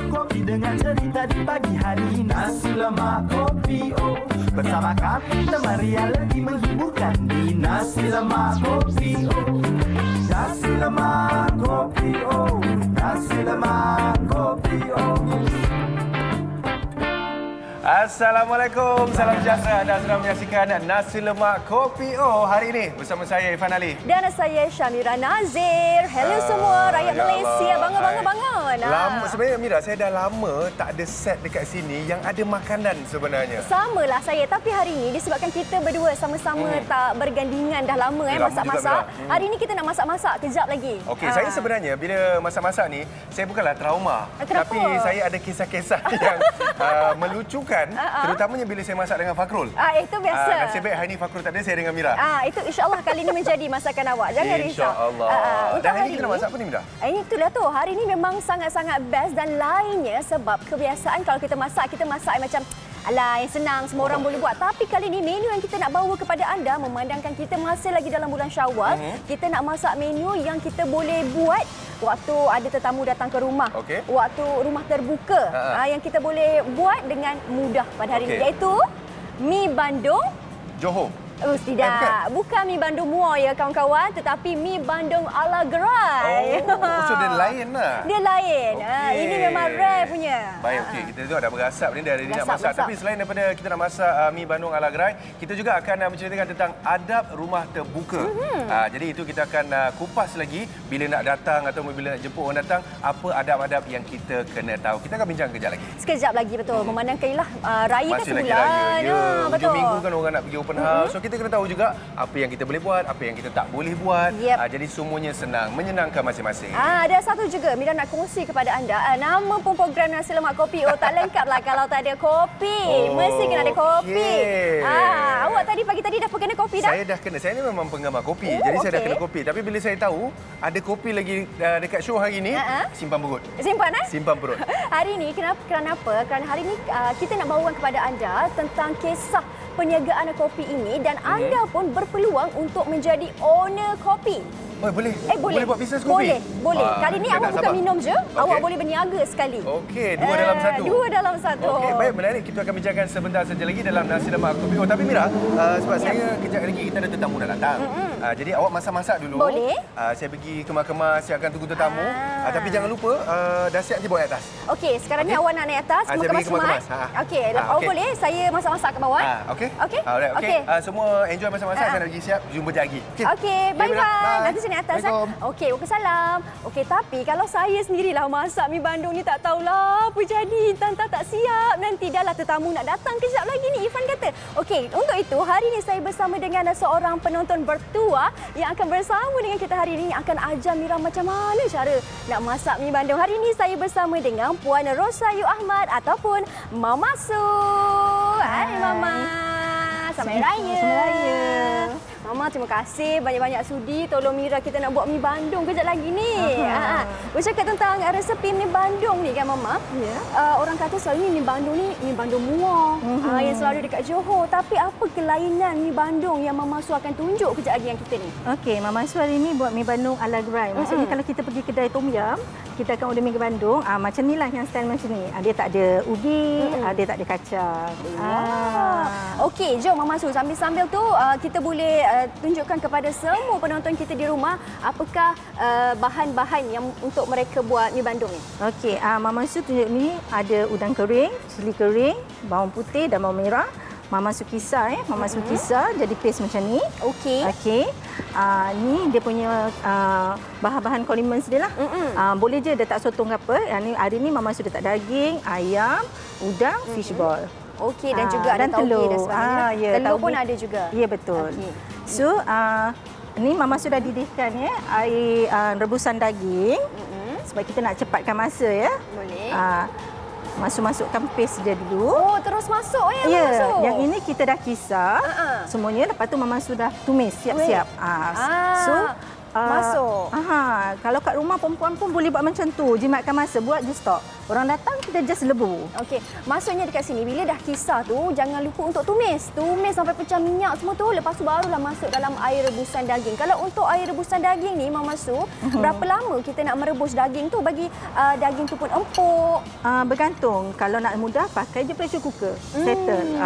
kopi dengan cerita di pagi hari. Nasi lemak kopi bersama kami teman realiti menghiburkan di Nasi lemak kopi Nasi lemak kopi Nasi lemak kopi Assalamualaikum, salam sejahtera. Anda sedang menyaksikan Nasi Lemak Kopi hari ini bersama saya Irfan Ali dan saya Syamira Nazir. Hello semua rakyat Malaysia, bangun. Lama sebenarnya Mira, saya dah lama tak ada set dekat sini yang ada makanan sebenarnya. Samalah saya, tapi hari ini disebabkan kita berdua sama-sama tak bergandingan dah lama masak-masak. Hari ini kita nak masak-masak kejap lagi. Okey, saya sebenarnya bila masak-masak ni, saya bukanlah trauma. Kenapa? Tapi saya ada kisah-kisah yang melucukan. Terutamanya bila saya masak dengan Fakrul. Itu biasa. Nasib baik hari ini Fakrul tak ada, saya dengan Mira. Itu insya-Allah kali ini menjadi masakan awak. Jangan risau. Insya-Allah. Dan hari ini kita nak masak apa ni, Mira? Itulah tu. Hari ini memang sangat-sangat best dan lainnya sebab kebiasaan kalau kita masak macam alah, yang senang, semua orang boleh buat. Tapi kali ini menu yang kita nak bawa kepada anda memandangkan kita masih lagi dalam bulan Syawal, kita nak masak menu yang kita boleh buat waktu ada tetamu datang ke rumah. Waktu rumah terbuka. Yang kita boleh buat dengan mudah pada hari ini, iaitu mi bandung Johor. Tidak. Bukan mi bandung muar ya kawan-kawan, tetapi mi bandung ala gerai. So dia lain lah. Dia lain. Ini memang rare punya. Baik, okey. Kita tengok dah berasap ni, dah nak masak. Tapi selain daripada kita nak masak mi bandung ala gerai, kita juga akan menceritakan tentang adab rumah terbuka. Jadi itu kita akan kupas lagi bila nak datang atau bila nak jemput orang datang, apa adab-adab yang kita kena tahu. Kita akan bincang kejap lagi. Sekejap lagi, betul. Memandangkan raya masih kan lagi sebulan. raya. Betul. Hujung minggu kan orang nak pergi open house. So kita kena tahu juga apa yang kita boleh buat, apa yang kita tak boleh buat. Jadi semuanya senang, menyenangkan masing-masing. Ada satu juga Mira nak kongsi kepada anda. Nama pun program Nasi Lemak Kopi tak lengkap lah kalau tak ada kopi. Mesti kena ada kopi. Awak tadi pagi tadi dah kena kopi dah? Saya dah kena. Saya ni memang penggemar kopi. Jadi saya dah kena kopi. Tapi bila saya tahu ada kopi lagi dekat show hari ini, simpan perut. Simpan perut. Hari ini kenapa? Kerana hari ini kita nak bawakan kepada anda tentang kisah perniagaan kopi ini dan anda pun berpeluang untuk menjadi owner kopi. Boleh? Boleh buat bisnes kopi? Boleh. Kali ni awak bukan minum je, awak boleh berniaga sekali. Okey, dua dalam satu. Dua dalam satu. Okey, baik, menarik. Kita akan bincangkan sebentar saja lagi dalam Nasi Lemak Kopi. Tapi Mira, sebab saya kejap lagi kita ada tetamu nak datang. Jadi awak masak-masak dulu. Boleh. Saya pergi kemas-kemas, saya akan tunggu tetamu. Tapi jangan lupa, dah siap je bawa atas. Okey, sekarang ni awak nak naik atas, kemas-kemas. Okey, awak boleh saya masak-masak ke bawah. Okey. Okey. Okey. Semua enjoy masak-masak, saya nak pergi siap. Jumpa je lagi. Okey, bye-bye. Nanti saya naik atas. Okey, waalaikumsalam. Okey, tapi kalau saya sendirilah masak mi bandung ni tak tahulah apa jadi. Tanta tak siap. Nanti dah lah tetamu nak datang kejap lagi ni, Irfan kata. Okey, untuk itu hari ini saya bersama dengan seorang penonton bertua yang akan bersama dengan kita hari ini yang akan ajar Mira macam mana cara nak masak mi bandung. Hari ini saya bersama dengan Puan Rosayu Ahmad ataupun Mama Su. Hai Mama. Selamat Raya. Mama, terima kasih banyak-banyak sudi tolong Mira kita nak buat mi bandung kejap lagi ni. Bercakap tentang resepi mi bandung ni kan Mama. Orang kata selalu ni mi bandung muar yang selalu dekat Johor. Tapi apa kelainan mi bandung yang Mama Su akan tunjuk kejap lagi yang kita ni? Okey, Mama Su hari ni buat mi bandung ala gerai. Maksudnya kalau kita pergi kedai tom yum, kita akan order mi bandung macam ni lah, yang style macam ni. Dia tak ada ubi, dia tak ada kacang. Okey, jom Mama Su, sambil-sambil tu kita boleh tunjukkan kepada semua penonton kita di rumah apakah bahan-bahan yang untuk mereka buat mi bandung ni. Okey, Mama Su tunjuk ni ada udang kering, cili kering, bawang putih dan bawang merah. Mama Su kisar Mama Su kisar jadi paste macam ni. Okey. Ni dia punya bahan-bahan condiments dia lah. Boleh je dia tak sotong ke apa. Hari ni Mama Su letak daging, ayam, udang, fish ball. Okey, dan juga ada telur. Dan sebagainya. Telur pun ada juga. Ya, betul. So, ni Mama Su dah didihkan air rebusan daging. Sebab kita nak cepatkan masa ya. Boleh. Masukkan paste dia dulu. Terus masuk ya, Mama Su? Yang ini kita dah kisar semuanya. Lepas tu Mama Su dah tumis siap-siap. So, masuk. Kalau kat rumah perempuan pun boleh buat macam tu. Jimatkan masa, buat je stok. Orang datang kita just lebu. Okey, maksudnya dekat sini bila dah kisar tu jangan lupa untuk tumis. Tumis sampai pecah minyak semua tu, lepas tu barulah masuk dalam air rebusan daging. Kalau untuk air rebusan daging ni Mama Su, berapa lama kita nak merebus daging tu bagi daging tu pun empuk? Bergantung. Kalau nak mudah pakai je pressure cooker. Settle.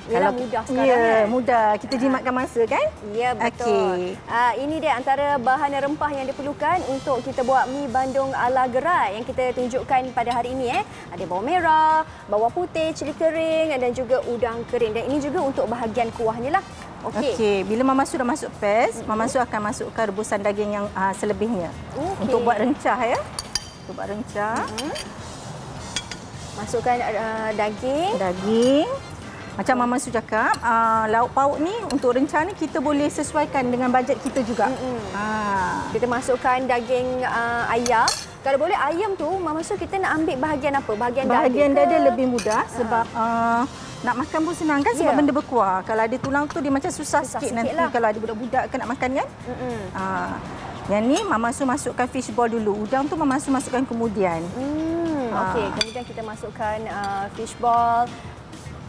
Kalau mudah sekarang kan? mudah. Kita jimatkan masa kan? Ya, betul. Ini dia antara bahan rempah yang diperlukan untuk kita buat mi Bandung ala gerai yang kita tunjukkan pada hari ini. Ada bawang merah, bawang putih, cili kering dan juga udang kering. Dan ini juga untuk bahagian kuahnya lah. Okey. Bila Mama Su dah masuk paste, Mama Su akan masukkan rebusan daging yang selebihnya. Untuk buat rencah ya. Untuk buat rencah. Masukkan daging. Macam Mama Su cakap, lauk pauk ni untuk rencah ni kita boleh sesuaikan dengan bajet kita juga. Kita masukkan daging ayam. Kalau boleh ayam tu, Mama Su kita nak ambil bahagian apa? Bahagian dada lebih mudah sebab nak makan pun senang kan sebab benda berkuah. Kalau ada tulang tu dia macam susah sikit nanti lah. Kalau ada budak-budak nak makan kan. Yang ni Mama Su masukkan fish ball dulu. Udang tu Mama Su masukkan kemudian. Okey, kemudian kita masukkan fish ball.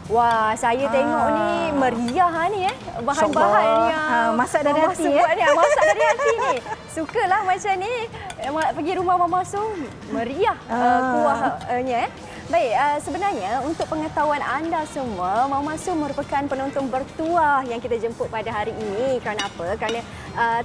Wah, saya tengok ni meriah ni bahan-bahan yang masak dari hati masak dari hati ni. Sukalah macam ni. Pergi rumah Mama Su meriah kuahnya. Baik, sebenarnya untuk pengetahuan anda semua, Mama Su merupakan penonton bertuah yang kita jemput pada hari ini. Kerana apa? Kerana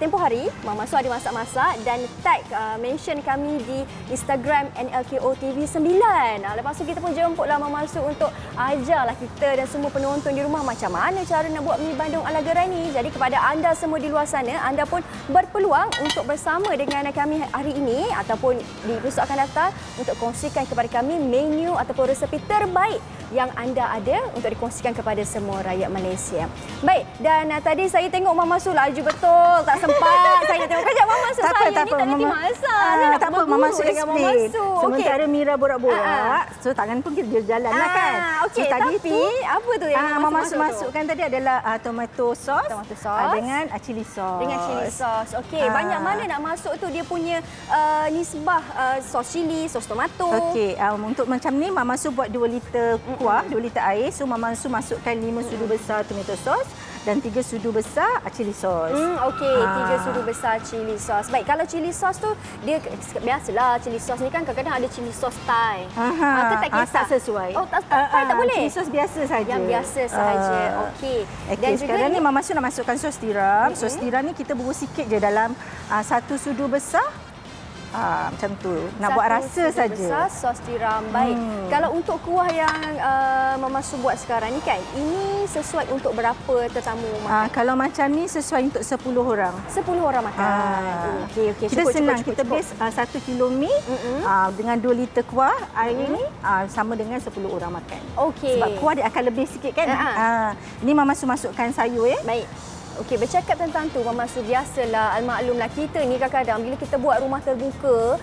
tempoh hari Mama Su ada masak-masak dan tag mention kami di Instagram NLKO TV 9. Lepas tu kita pun jemputlah Mama Su untuk ajarlah kita dan semua penonton di rumah macam mana cara nak buat mi Bandung ala gerai ni. Jadi kepada anda semua di luar sana, anda pun berpeluang untuk bersama dengan kami hari ini ataupun di episod akan datang untuk kongsikan kepada kami menu ataupun resepi terbaik yang anda ada untuk dikongsikan kepada semua rakyat Malaysia. Baik, dan tadi saya tengok Mama Su laju betul, tak sempat. Saya nak tengok kejap Mama Su saya ni tak reti masak. Tak apa, Mama Su explain. Sementara Okey. Mira borak-borak, so tangan pun kita jalan lah kan. Okey, so, tadi tapi tu, apa tu yang Mama Su masukkan tadi adalah tomato sauce dengan chili sauce. Dengan chili sauce. Okey, banyak mana nak masuk tu dia punya nisbah sos chili, sos tomato. Okey, untuk macam ni Mama Su buat 2 liter kuah, 2 liter air. So Mama Su masukkan 5 sudu besar tomato sauce dan 3 sudu besar chili sauce. Okey, 3 sudu besar chili sauce. Baik, kalau chili sauce tu dia biasalah chili sauce ni kan kadang-kadang ada chili sauce Thai. Maka tak kisah. Tak sesuai. Oh, Thai tak boleh. Chili sauce biasa saja. Yang biasa sahaja. Okey. Dan sekarang ni Mama Su nak masukkan sos tiram. Sos tiram ni kita bubur sikit je dalam 1 sudu besar. Macam tu. Nak buat rasa saja. Sos tiram. Baik. Kalau untuk kuah yang Mama Su buat sekarang ni kan, ini sesuai untuk berapa tetamu makan? Kalau macam ni sesuai untuk 10 orang. 10 orang makan. Okey. Kita senang. Kita base 1 kilo mi dengan 2 liter kuah air ni sama dengan 10 orang makan. Okey. Sebab kuah dia akan lebih sikit kan. Ini Mama Su masukkan sayur Baik. Okey, bercakap tentang tu Mama Su, biasalah maklumlah kita ni kadang-kadang bila kita buat rumah terbuka,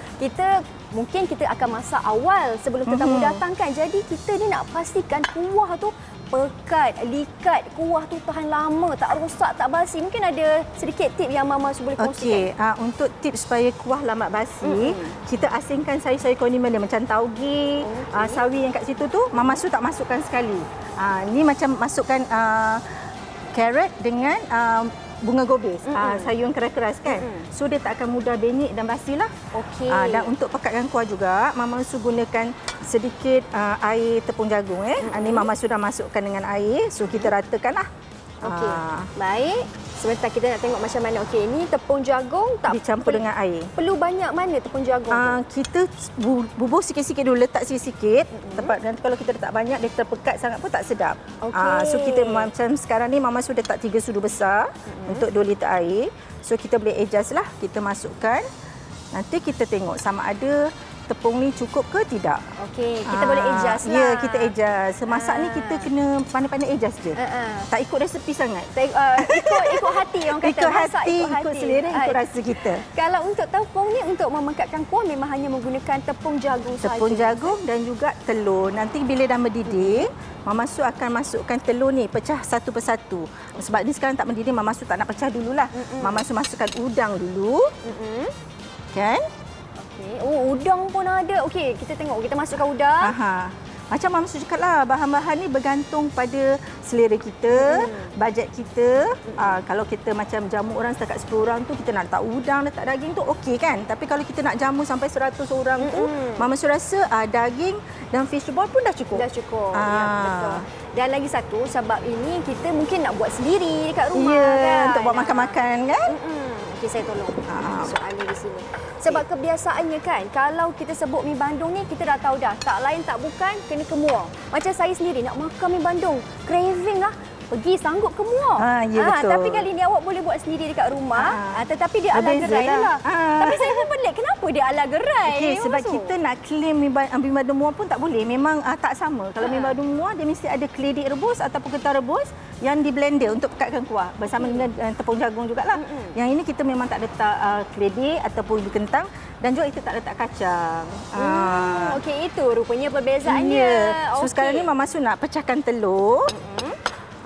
mungkin kita akan masak awal sebelum tetamu datang kan. Jadi kita ni nak pastikan kuah tu pekat, likat, kuah tu tahan lama, tak rosak, tak basi. Mungkin ada sedikit tip yang Mama Su boleh kongsikan. Okey, untuk tips supaya kuah lambat basi, kita asingkan sayur-sayur kondimen dia macam tauge, sawi yang kat situ tu Mama Su tak masukkan sekali. Ni macam masukkan carrot dengan bunga gobis, sayur yang keras-keras kan. So dia tak akan mudah benyek dan basilah. Okey. Dan untuk pekatkan kuah juga, Mama Su gunakan sedikit air tepung jagung. Ni Mama Su dah masukkan dengan air, so kita ratakanlah. Okey. Baik. Sebentar kita nak tengok macam mana. Okey, ni tepung jagung tak dicampur dengan air. Perlu banyak mana tepung jagung tu? Kita bubur sikit-sikit dulu, letak sikit-sikit. Tepat nanti kalau kita letak banyak dia terpekat sangat pun tak sedap. So kita macam sekarang ni Mama Su letak 3 sudu besar untuk 2 liter air. So kita boleh adjust lah. Kita masukkan. Nanti kita tengok sama ada tepung ni cukup ke tidak. Okey, kita boleh adjust lah. Ya, kita adjust. Masak ni kita kena pandai-pandai adjust je. Tak ikut resepi sangat. Ikut hati orang kata. Ikut hati, ikut selera, ikut rasa kita. Kalau untuk tepung ni untuk memekatkan kuah memang hanya menggunakan tepung jagung saja. Tepung jagung dan juga telur. Nanti bila dah mendidih, Mama Su akan masukkan telur ni, pecah satu persatu. Sebab ni sekarang tak mendidih, Mama Su tak nak pecah dululah. Mama Su masukkan udang dulu. Kan? Okey. Oh, udang pun ada. Okey, kita tengok. Kita masukkan udang. Macam Mama Su cakap lah, bahan-bahan ni bergantung pada selera kita, bajet kita. Kalau kita macam jamu orang setakat 10 orang tu, kita nak letak udang, letak daging tu okey kan? Tapi kalau kita nak jamu sampai 100 orang tu, Mama Su rasa daging dan fishball pun dah cukup. Dah cukup. Ya, betul. Dan lagi satu, sebab ini kita mungkin nak buat sendiri dekat rumah kan? Untuk buat makan-makan kan? Okey, saya tolong soalan di sini. Sebab kebiasaannya kan, kalau kita sebut mi Bandung ni, kita dah tahu dah. Tak lain tak bukan, kena ke Muar. Macam saya sendiri nak makan mi Bandung, craving lah. Pergi sanggup ke Muar. Ya, betul. Tapi kali ni awak boleh buat sendiri dekat rumah. Tetapi dia ala gerai lah. Tapi saya pun pelik, kenapa dia ala gerai? Okay, sebab kita nak claim mi Bandung Muar pun tak boleh. Memang tak sama. Kalau mi Bandung Muar, dia mesti ada keledek rebus ataupun ketan rebus yang di blender untuk pekatkan kuah. Bersama dengan tepung jagung jugalah. Yang ini kita memang tak letak keledek ataupun kentang. Dan juga kita tak letak kacang. Okey, itu rupanya perbezaannya. Ya. So sekarang ni Mama Su nak pecahkan telur.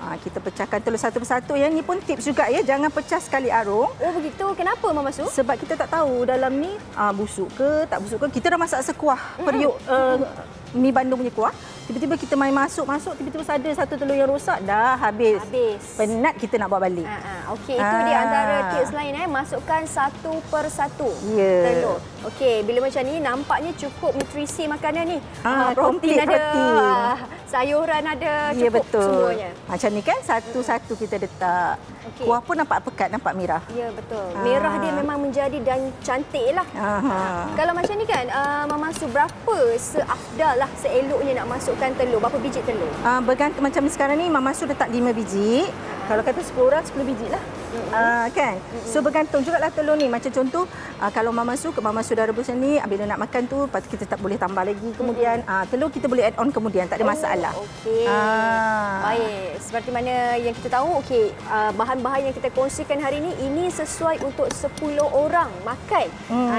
Kita pecahkan telur satu persatu. Yang ni pun tips juga ya, jangan pecah sekali arung. Oh begitu, kenapa Mama Su? Sebab kita tak tahu dalam ni busuk ke, tak busuk ke. Kita dah masak sekuah periuk mi Bandung punya kuah. Tiba-tiba kita main masuk, tiba-tiba ada satu telur yang rosak, dah habis. Penat kita nak buat balik. Okey, itu dia antara tips lain masukkan satu persatu telur. Okey, bila macam ni nampaknya cukup nutrisi makanan ni. Protein ada, sayuran ada, cukup betul. Semuanya. Macam ni kan, satu-satu kita letak. Kuah pun nampak pekat, nampak merah. Ya, betul. Merah dia memang menjadi dan cantik lah. Kalau macam ni kan, Mama Su berapa seafdal lah, seeloknya nak masukkan telur? Berapa biji telur? Bergantung macam sekarang ni, Mama Su letak 5 biji. Kalau kata 10 orang, 10 biji lah. Kan? So bergantung jugalah telur ni. Macam contoh, kalau Mama Su dah rebus yang ni, bila nak makan tu, lepas tu kita tak boleh tambah lagi kemudian. Telur kita boleh add on kemudian, tak ada masalah. Okey. Baik. Seperti mana yang kita tahu, okey, bahan-bahan yang kita kongsikan hari ini sesuai untuk 10 orang makan.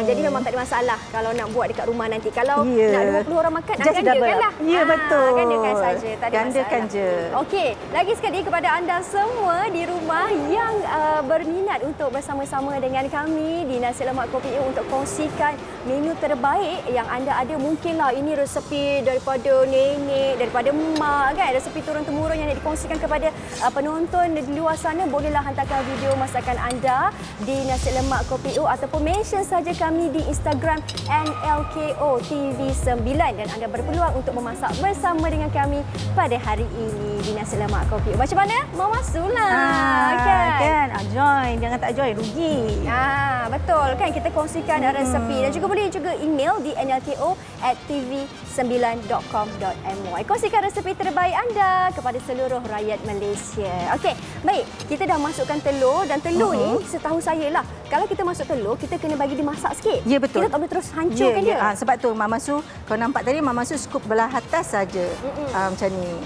Jadi memang tak ada masalah kalau nak buat dekat rumah nanti. Kalau nak 20 orang makan, gandakan lah. Ya, betul. Gandakan saja, tak ada gandakan masalah. je. Okey, lagi sekali kepada anda semua di rumah yang berminat untuk bersama-sama dengan kami di Nasi Lemak Kopi U untuk kongsikan menu terbaik yang anda ada. Mungkinlah ini resepi daripada nenek, daripada mak kan, resepi turun-temurun yang nak dikongsikan kepada penonton di luar sana. Bolehlah hantarkan video masakan anda di Nasi Lemak Kopi U ataupun mention saja kami di Instagram NLKO TV9 dan anda berpeluang untuk memasak bersama dengan kami pada hari ini di Nasi Lemak Kopi U. Macam mana? Mama Su lah kan? Join, jangan tak join, rugi. Betul kan, kita kongsikan resepi dan juga boleh juga email di nlko@tv9.com.my. Kongsikan resepi terbaik anda kepada seluruh rakyat Malaysia. Okey, baik, kita dah masukkan telur dan telur ni setahu saya lah, kalau kita masuk telur, kita kena bagi dia masak sikit. Ya, betul. Kita tak boleh terus hancurkan dia. Sebab tu Mama Su, kau nampak tadi Mama Su scoop belah atas saja. Macam ni.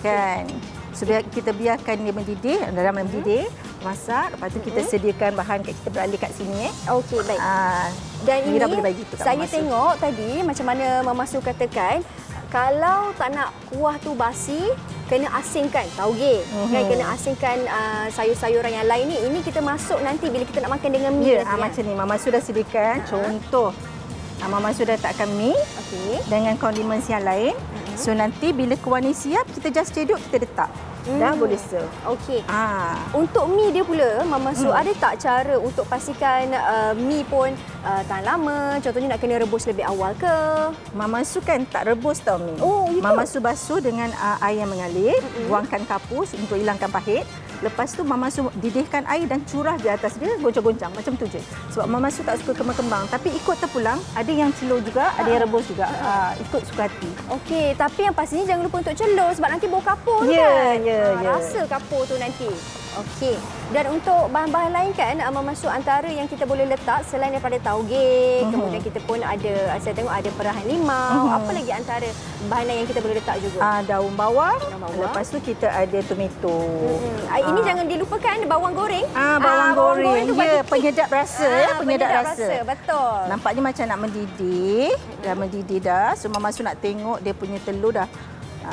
Kan? So, kita biarkan dia mendidih, dalam mendidih, masak. Lepas tu kita sediakan bahan, kita beralih kat sini. Okey, baik. Dan ini saya tengok tadi macam mana Mama Su katakan, kalau tak nak kuah tu basi, kena asingkan tauge. Kan, kena asingkan sayur-sayuran yang lain ni. Ini kita masuk nanti bila kita nak makan dengan mi. Macam ni. Mama Su dah sediakan. Contoh, Mama Su dah letakkan mi dengan condiments yang lain. So nanti bila kuah ni siap, kita just cedok, kita letak. Dah boleh serve. Okey. Untuk mi dia pula, Mama Su ada tak cara untuk pastikan mi pun tahan lama? Contohnya nak kena rebus lebih awal ke? Mama Su kan tak rebus tau mi. Mama Su basuh dengan air yang mengalir, buangkan kapus untuk hilangkan pahit. Lepas tu Mama Su didihkan air dan curah di atas dia, goncang-goncang macam tu je. Sebab Mama Su tak suka kembang-kembang, tapi ikut terpulang, ada yang celur juga, ada yang rebus juga. Ikut suka hati. Okey, tapi yang pastinya jangan lupa untuk celur sebab nanti bau kapur kan. Rasa kapur tu nanti. Okey. Dan untuk bahan-bahan lain kan, Mama Su antara yang kita boleh letak selain daripada tauge, kemudian kita pun ada, saya tengok ada perahan limau. Apa lagi antara bahan lain yang kita boleh letak juga? Daun bawang. Lepas tu kita ada tomato. Ini jangan dilupakan bawang goreng. Bawang goreng. Ya, penyedap rasa. Penyedap rasa. Betul. Nampaknya macam nak mendidih. Dah mendidih dah. So Mama Su nak tengok dia punya telur dah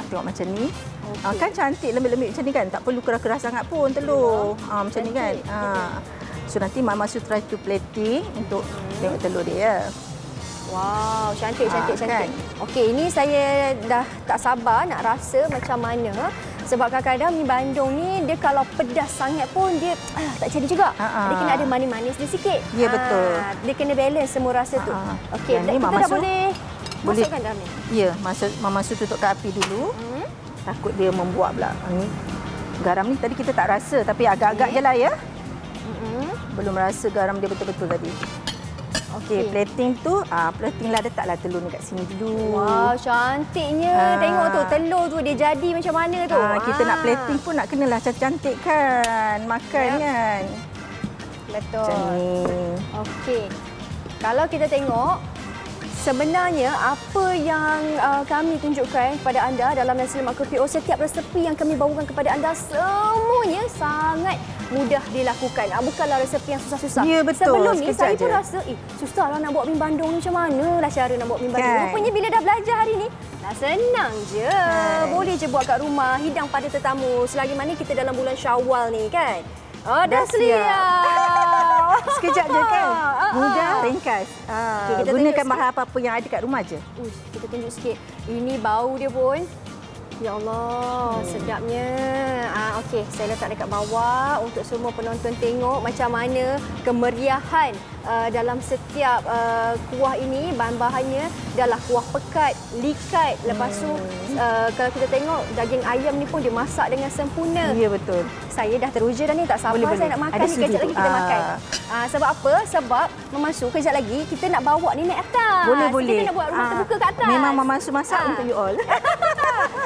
Tengok macam ni. Kan cantik lembik-lembik macam ni kan. Tak perlu keras-keras sangat pun telur. Macam ni kan. So nanti Mama Su try to plating untuk tengok telur dia ya. Wow, cantik. Kan? Okey, ini saya dah tak sabar nak rasa macam mana. Sebab kadang-kadang mi Bandung ni dia kalau pedas sangat pun dia tak jadi juga. Dia kena ada manis-manis dia sikit. Ya, betul. Dia kena balance semua rasa tu. Okey, kita dah boleh masukkan dalam ni. Ya, Mama Su tutupkan api dulu. Takut dia membuat pula. Ni garam ni tadi kita tak rasa tapi agak-agak je lah ya. Belum rasa garam dia betul-betul tadi. Okey, plating tu, platinglah letaklah telur ni kat sini dulu. Wow, cantiknya. Tengok tu, telur tu dia jadi macam mana tu. Kita nak plating pun nak kenalah cantik kan. Makan kan. Betul. Macam ni. Okey. Kalau kita tengok, sebenarnya apa yang kami tunjukkan kepada anda dalam nasi lemak kopi O, setiap resepi yang kami bawakan kepada anda semuanya sangat mudah dilakukan. Bukanlah resepi yang susah-susah. Ya, betul. Sebelum ni saya pun je rasa, susahlah nak buat mi Bandung ni, macam manalah cara nak buat mi Bandung. Kan? Rupanya bila dah belajar hari ni, dah senang je. Boleh je buat kat rumah, hidang pada tetamu. Selagi mana kita dalam bulan Syawal ni kan. Dah siap. Sekejap je kan. Mudah, ringkas. Okay, kita gunakan bahan apa-apa yang ada kat rumah je. Kita tunjuk sikit. Ini bau dia pun. Ya Allah, sedapnya. Okey, saya letak dekat bawah untuk semua penonton tengok macam mana kemeriahan dalam setiap kuah ini. Bahan-bahannya adalah kuah pekat, likat. Lepas tu kalau kita tengok daging ayam ni pun dia masak dengan sempurna. Ya, betul. Saya dah teruja dah ni, tak sabar boleh. saya nak makan ni. Kejap lagi kita makan. Sebab apa? Sebab Mama Su kejap lagi kita nak bawa ni naik atas. Boleh. Kita nak buat rumah terbuka kat atas. Memang Mama Su masak untuk you all.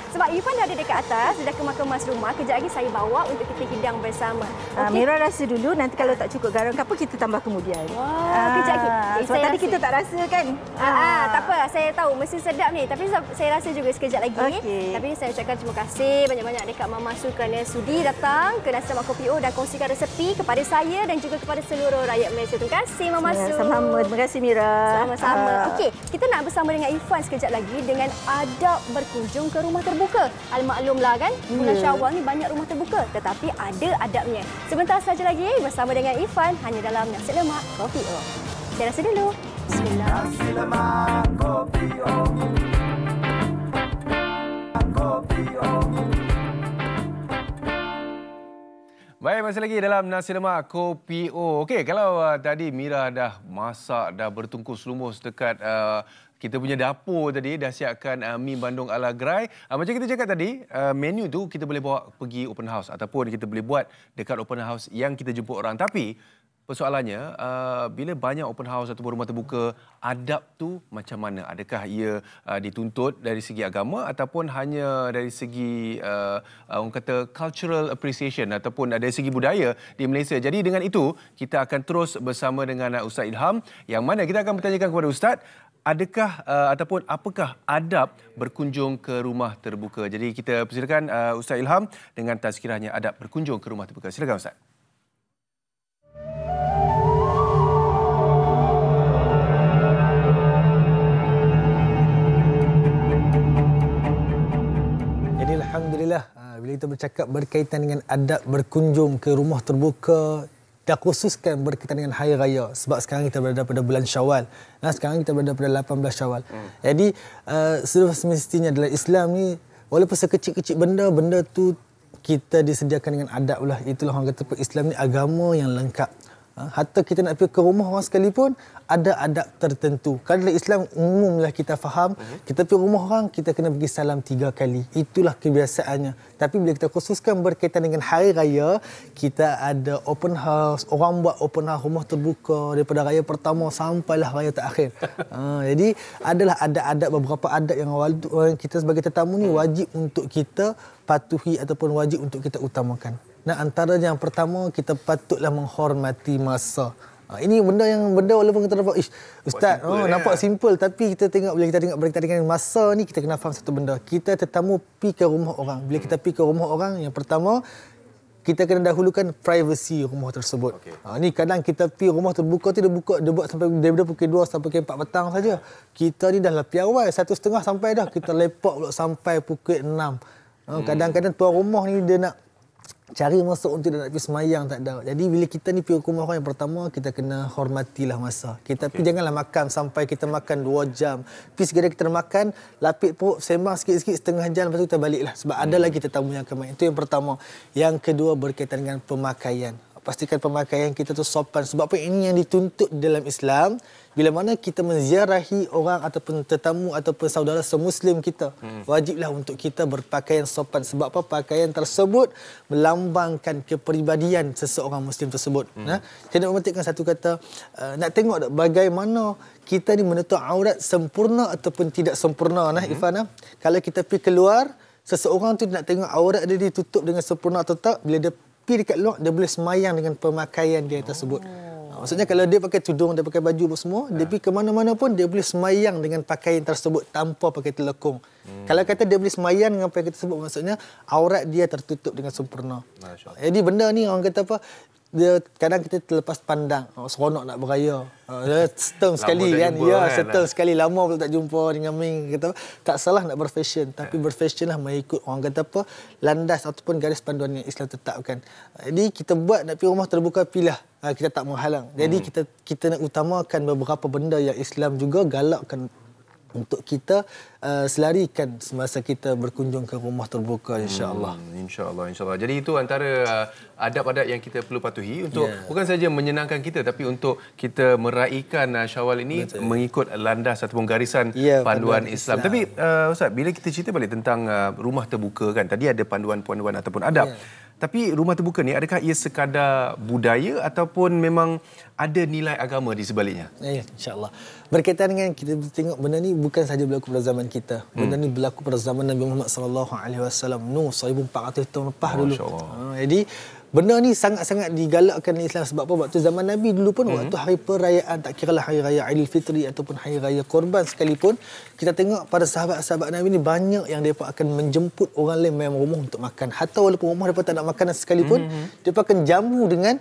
Sebab Ifan dah ada dekat atas, dia dah kemas-kemas rumah. Kejap lagi saya bawa untuk kita hidang bersama. Mira rasa dulu, nanti kalau tak cukup garam ke apa, kita tambah kemudian. Kejap lagi. Sebab tadi kita tak rasa kan? Tak apa, saya tahu mesti sedap ni. Tapi saya rasa juga sekejap lagi. Tapi saya ucapkan terima kasih banyak-banyak dekat Mama Su kerana sudi datang ke Nasi Lemak Kopi O dan kongsikan resepi kepada saya dan juga kepada seluruh rakyat Malaysia. Terima kasih Mama Su. Sama-sama. Terima kasih Mira. Sama-sama. Okey, kita nak bersama dengan Ifan sekejap lagi dengan adab berkunjung ke rumah terbuka. Al-maklumlah kan, bulan Syawal ni banyak rumah terbuka tetapi ada adabnya. Sebentar saja lagi bersama dengan Ifan hanya dalam Nasi Lemak Kopi O. Saya rasa dulu. Bismillah. Nasi lemak kopi O. Kopi O. Baik, masih lagi dalam Nasi Lemak Kopi O. Okey, kalau tadi Mira dah masak, dah bertungkus lumus dekat kita punya dapur tadi, dah siapkan mi Bandung ala Grai. Macam kita cakap tadi, menu tu kita boleh bawa pergi open house ataupun kita boleh buat dekat open house yang kita jemput orang. Tapi persoalannya, bila banyak open house ataupun rumah terbuka, adab tu macam mana? Adakah ia dituntut dari segi agama ataupun hanya dari segi orang kata cultural appreciation ataupun dari segi budaya di Malaysia? Jadi dengan itu, kita akan terus bersama dengan Ustaz Ilham yang mana kita akan bertanyakan kepada Ustaz, adakah ataupun apakah adab berkunjung ke rumah terbuka? Jadi kita persilakan Ustaz Ilham dengan tazkirahnya adab berkunjung ke rumah terbuka. Silakan Ustaz. Alhamdulillah, bila kita bercakap berkaitan dengan adab berkunjung ke rumah terbuka, dah khususkan berkaitan dengan Hari Raya. Sebab sekarang kita berada pada bulan Syawal. Sekarang kita berada pada 18 Syawal. Jadi, sudah semestinya dalam Islam ni, walaupun sekecil-kecil benda tu kita disediakan dengan adab lah. Itulah orang kata Islam ni agama yang lengkap. Hatta kita nak pergi ke rumah orang sekalipun, ada adab tertentu. Kalau dalam Islam umumlah kita faham, kita pergi rumah orang, kita kena pergi salam 3 kali. Itulah kebiasaannya. Tapi bila kita khususkan berkaitan dengan Hari Raya, kita ada open house, orang buat open house rumah terbuka daripada raya pertama sampailah raya terakhir. Jadi adalah adab-adab, beberapa adab yang kita sebagai tetamu ni wajib untuk kita patuhi ataupun wajib untuk kita utamakan. Antara yang pertama, kita patutlah menghormati masa. Ini benda walaupun kita nampak, Ustaz, nampak simple, tapi kita tengok bila kita tengok berkaitan dengan masa ni, kita kena faham satu benda. Kita tetamu pergi ke rumah orang. Bila kita pergi ke rumah orang, yang pertama, kita kena dahulukan privacy rumah tersebut. Ni kadang kita pergi rumah terbuka tu dia buat sampai daripada pukul 2 sampai pukul 4 petang saja. Kita ni dah lebih awal 1:30 sampai dah. Kita lepak pula sampai pukul 6. Kadang-kadang tuan rumah ni dia nak cari masa untuk dia nak pergi semayang tak ada. Jadi bila kita ni pergi rumah orang, yang pertama kita kena hormatilah masa. Kita pergi janganlah makan sampai kita makan 2 jam. Pergi segera kita makan, lapik perut, sembang sikit-sikit setengah jam, lepas tu kita baliklah. Sebab ada lagi tetamu yang akan main. Itu yang pertama. Yang kedua berkaitan dengan pemakaian. Pastikan pemakaian kita tu sopan. Sebab apa ini yang dituntut dalam Islam. Bila mana kita menziarahi orang ataupun tetamu ataupun saudara semuslim kita, wajiblah untuk kita berpakaian sopan. Sebab apa? Pakaian tersebut melambangkan kepribadian seseorang muslim tersebut. Saya nak memetikkan satu kata, nak tengok tak bagaimana kita ni menutup aurat sempurna ataupun tidak sempurna, Ifan. Kalau kita pergi keluar, seseorang tu nak tengok aurat dia ditutup dengan sempurna atau tak. Bila dia pergi dekat luar, dia boleh semayang dengan pemakaian dia tersebut. Maksudnya kalau dia pakai tudung, dia pakai baju apa semua, dia pergi ke mana-mana pun dia boleh semayang dengan pakaian tersebut tanpa pakai telekung. Kalau kata dia boleh semayang dengan pakaian tersebut, maksudnya aurat dia tertutup dengan sempurna. Jadi benda ni orang kata apa, dia kadang kita terlepas pandang. Seronok nak beraya. Setahun sekali kan. Setahun sekali. Lama pula tak jumpa dengan Ming. Kata, tak salah nak berfashion. Tapi berfashionlah mengikut orang kata apa, landas ataupun garis panduan yang Islam tetapkan. Jadi kita buat nak pergi rumah terbuka, pilih. Kita tak menghalang. Jadi kita nak utamakan beberapa benda yang Islam juga galakkan untuk kita selarikan semasa kita berkunjung ke rumah terbuka, insya-Allah. Insya-Allah. Jadi itu antara adab-adab yang kita perlu patuhi untuk bukan saja menyenangkan kita, tapi untuk kita meraihkan Syawal ini mengikut landas ataupun garisan panduan Islam. Tapi Ustaz, bila kita cerita balik tentang rumah terbuka kan, tadi ada panduan-panduan ataupun adab. Tapi rumah terbuka ni, adakah ia sekadar budaya ataupun memang ada nilai agama di sebaliknya? Ya, insya-Allah. Berkaitan dengan kita tengok benda ni bukan sahaja berlaku pada zaman kita. Benda ni berlaku pada zaman Nabi Muhammad sallallahu alaihi wasallam. 1400 tahun lepas dulu. Jadi benda ni sangat-sangat digalakkan di Islam. Sebab apa? Waktu zaman Nabi dulu pun, waktu hari perayaan, tak kiralah hari raya Aidilfitri ataupun hari raya Korban sekalipun, kita tengok pada sahabat-sahabat Nabi ni banyak yang mereka akan menjemput orang lain main rumah untuk makan. Hatta walaupun rumah mereka tak nak makanan sekalipun, mereka akan jamu dengan